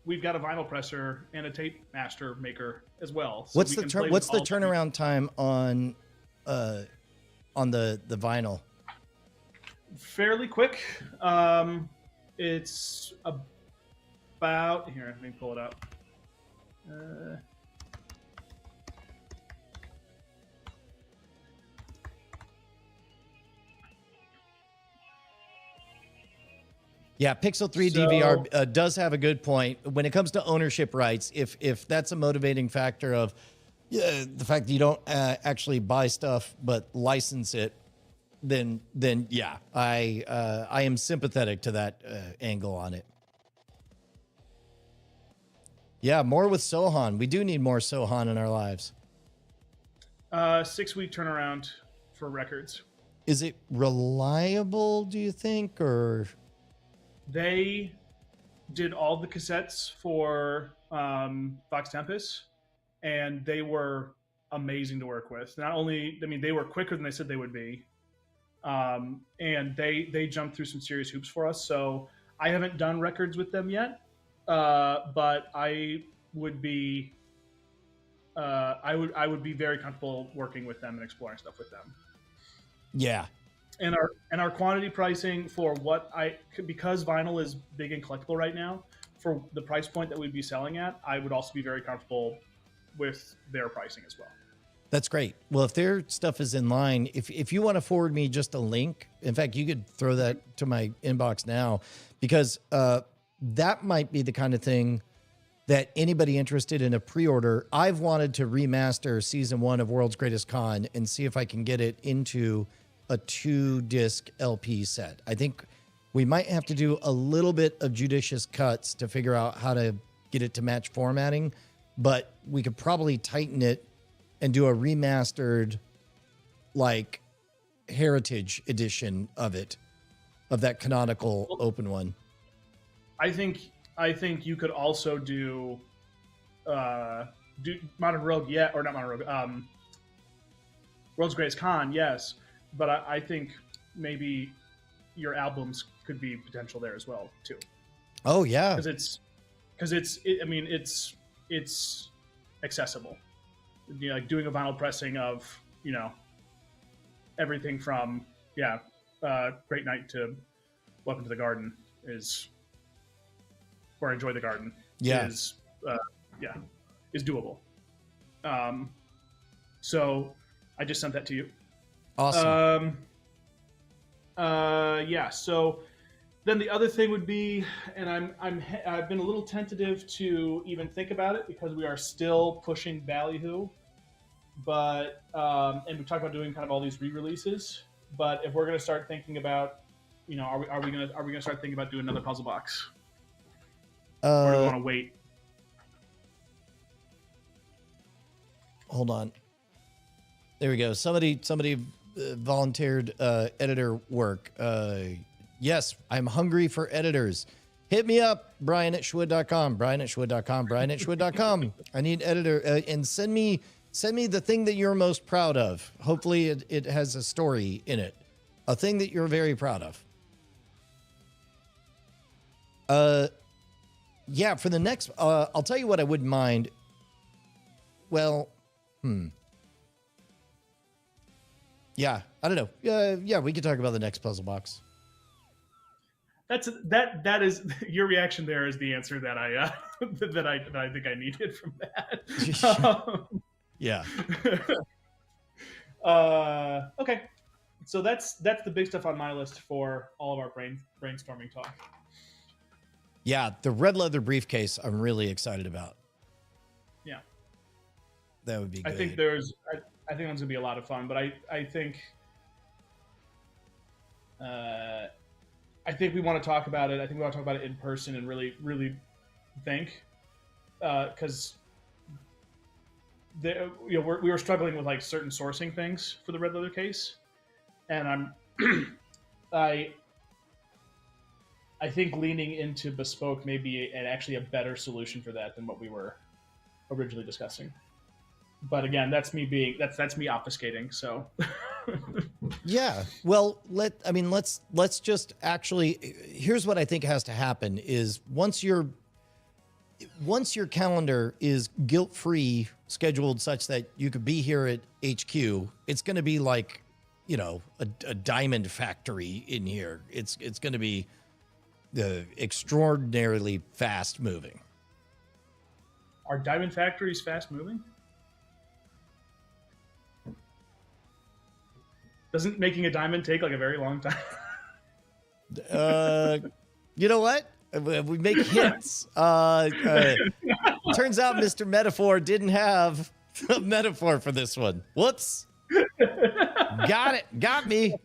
we've got a vinyl presser and a tape master maker as well. So what's the turnaround time on the vinyl? Fairly quick. It's about here. Let me pull it up. Yeah, Pixel 3 DVR does have a good point when it comes to ownership rights. If that's a motivating factor of the fact that you don't actually buy stuff but license it, then yeah, I am sympathetic to that angle on it. Yeah, more with Sohan. We do need more Sohan in our lives. 6-week turnaround for records. Is it reliable, do you think, or? They did all the cassettes for Fox Tempest, and they were amazing to work with. Not only, I mean, they were quicker than they said they would be, and they jumped through some serious hoops for us. So I haven't done records with them yet, but I would be I would be very comfortable working with them and exploring stuff with them. Yeah. And our quantity pricing for because vinyl is big and collectible right now, for the price point that we'd be selling at, I would also be very comfortable with their pricing as well. That's great. Well, if their stuff is in line, if you want to forward me just a link, in fact, you could throw that to my inbox now, because that might be the kind of thing that anybody interested in a pre-order. I've wanted to remaster season 1 of World's Greatest Con and see if I can get it into a 2-disc LP set. I think we might have to do a little bit of judicious cuts to figure out how to get it to match formatting, but we could probably tighten it and do a remastered, like, heritage edition of it, of that canonical open one. I think you could also do Modern Rogue, or not Modern Rogue, World's Greatest Con, yes. But I think maybe your albums could be potential there as well too. Oh yeah, because it's accessible. You know, like doing a vinyl pressing of everything from Great Night to Welcome to the Garden or Enjoy the Garden is doable. So I just sent that to you. Awesome. So then the other thing would be, and I've been a little tentative to even think about it because we are still pushing Ballyhoo, but and we talked about doing kind of all these re-releases. But if we're going to start thinking about, are we going to start thinking about doing another puzzle box? Or do we want to wait? Hold on. There we go. Somebody volunteered editor work. Yes, I'm hungry for editors. Hit me up, brian@schwood.com, brian@schwood.com. I need editor, and send me the thing that you're most proud of. Hopefully it has a story in it, a thing that you're very proud of. Yeah, for the next, I'll tell you what I wouldn't mind. Well, yeah, I don't know. Yeah, we could talk about the next puzzle box. That is your reaction. There is the answer that I that I think I needed from that. Yeah. Okay, so that's the big stuff on my list for all of our brainstorming talk. Yeah, the red leather briefcase I'm really excited about. Yeah, that would be good. I think that's gonna be a lot of fun, but I think we want to talk about it. I think we want to talk about it in person and really think, because we were struggling with like certain sourcing things for the red leather case, and I think leaning into bespoke may be actually a better solution for that than what we were originally discussing. But again, that's me obfuscating. So yeah, well, let's just actually. Here's what I think has to happen: is once your calendar is guilt-free scheduled such that you could be here at HQ, it's going to be like, a diamond factory in here. It's going to be extraordinarily fast moving. Are diamond factories fast moving? Doesn't making a diamond take like a very long time? You know what? We make hints. Turns out Mr. Metaphor didn't have a metaphor for this one. Whoops. Got it. Got me.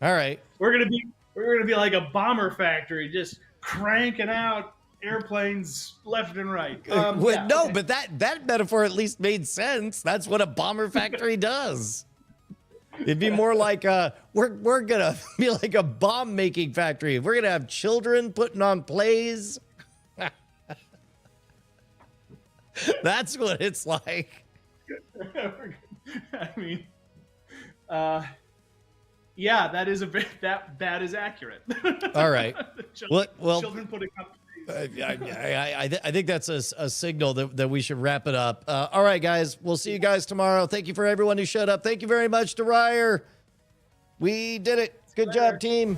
All right. We're gonna be like a bomber factory, just cranking out airplanes left and right. But that metaphor at least made sense. That's what a bomber factory does. It'd be more like we're gonna be like a bomb making factory. We're gonna have children putting on plays. That's what it's like. I mean, yeah, that is that is accurate. All right. Well, children putting up. I think that's a signal that we should wrap it up. All right, guys. We'll see you guys tomorrow. Thank you for everyone who showed up. Thank you very much to Ryer. We did it. Good job, team.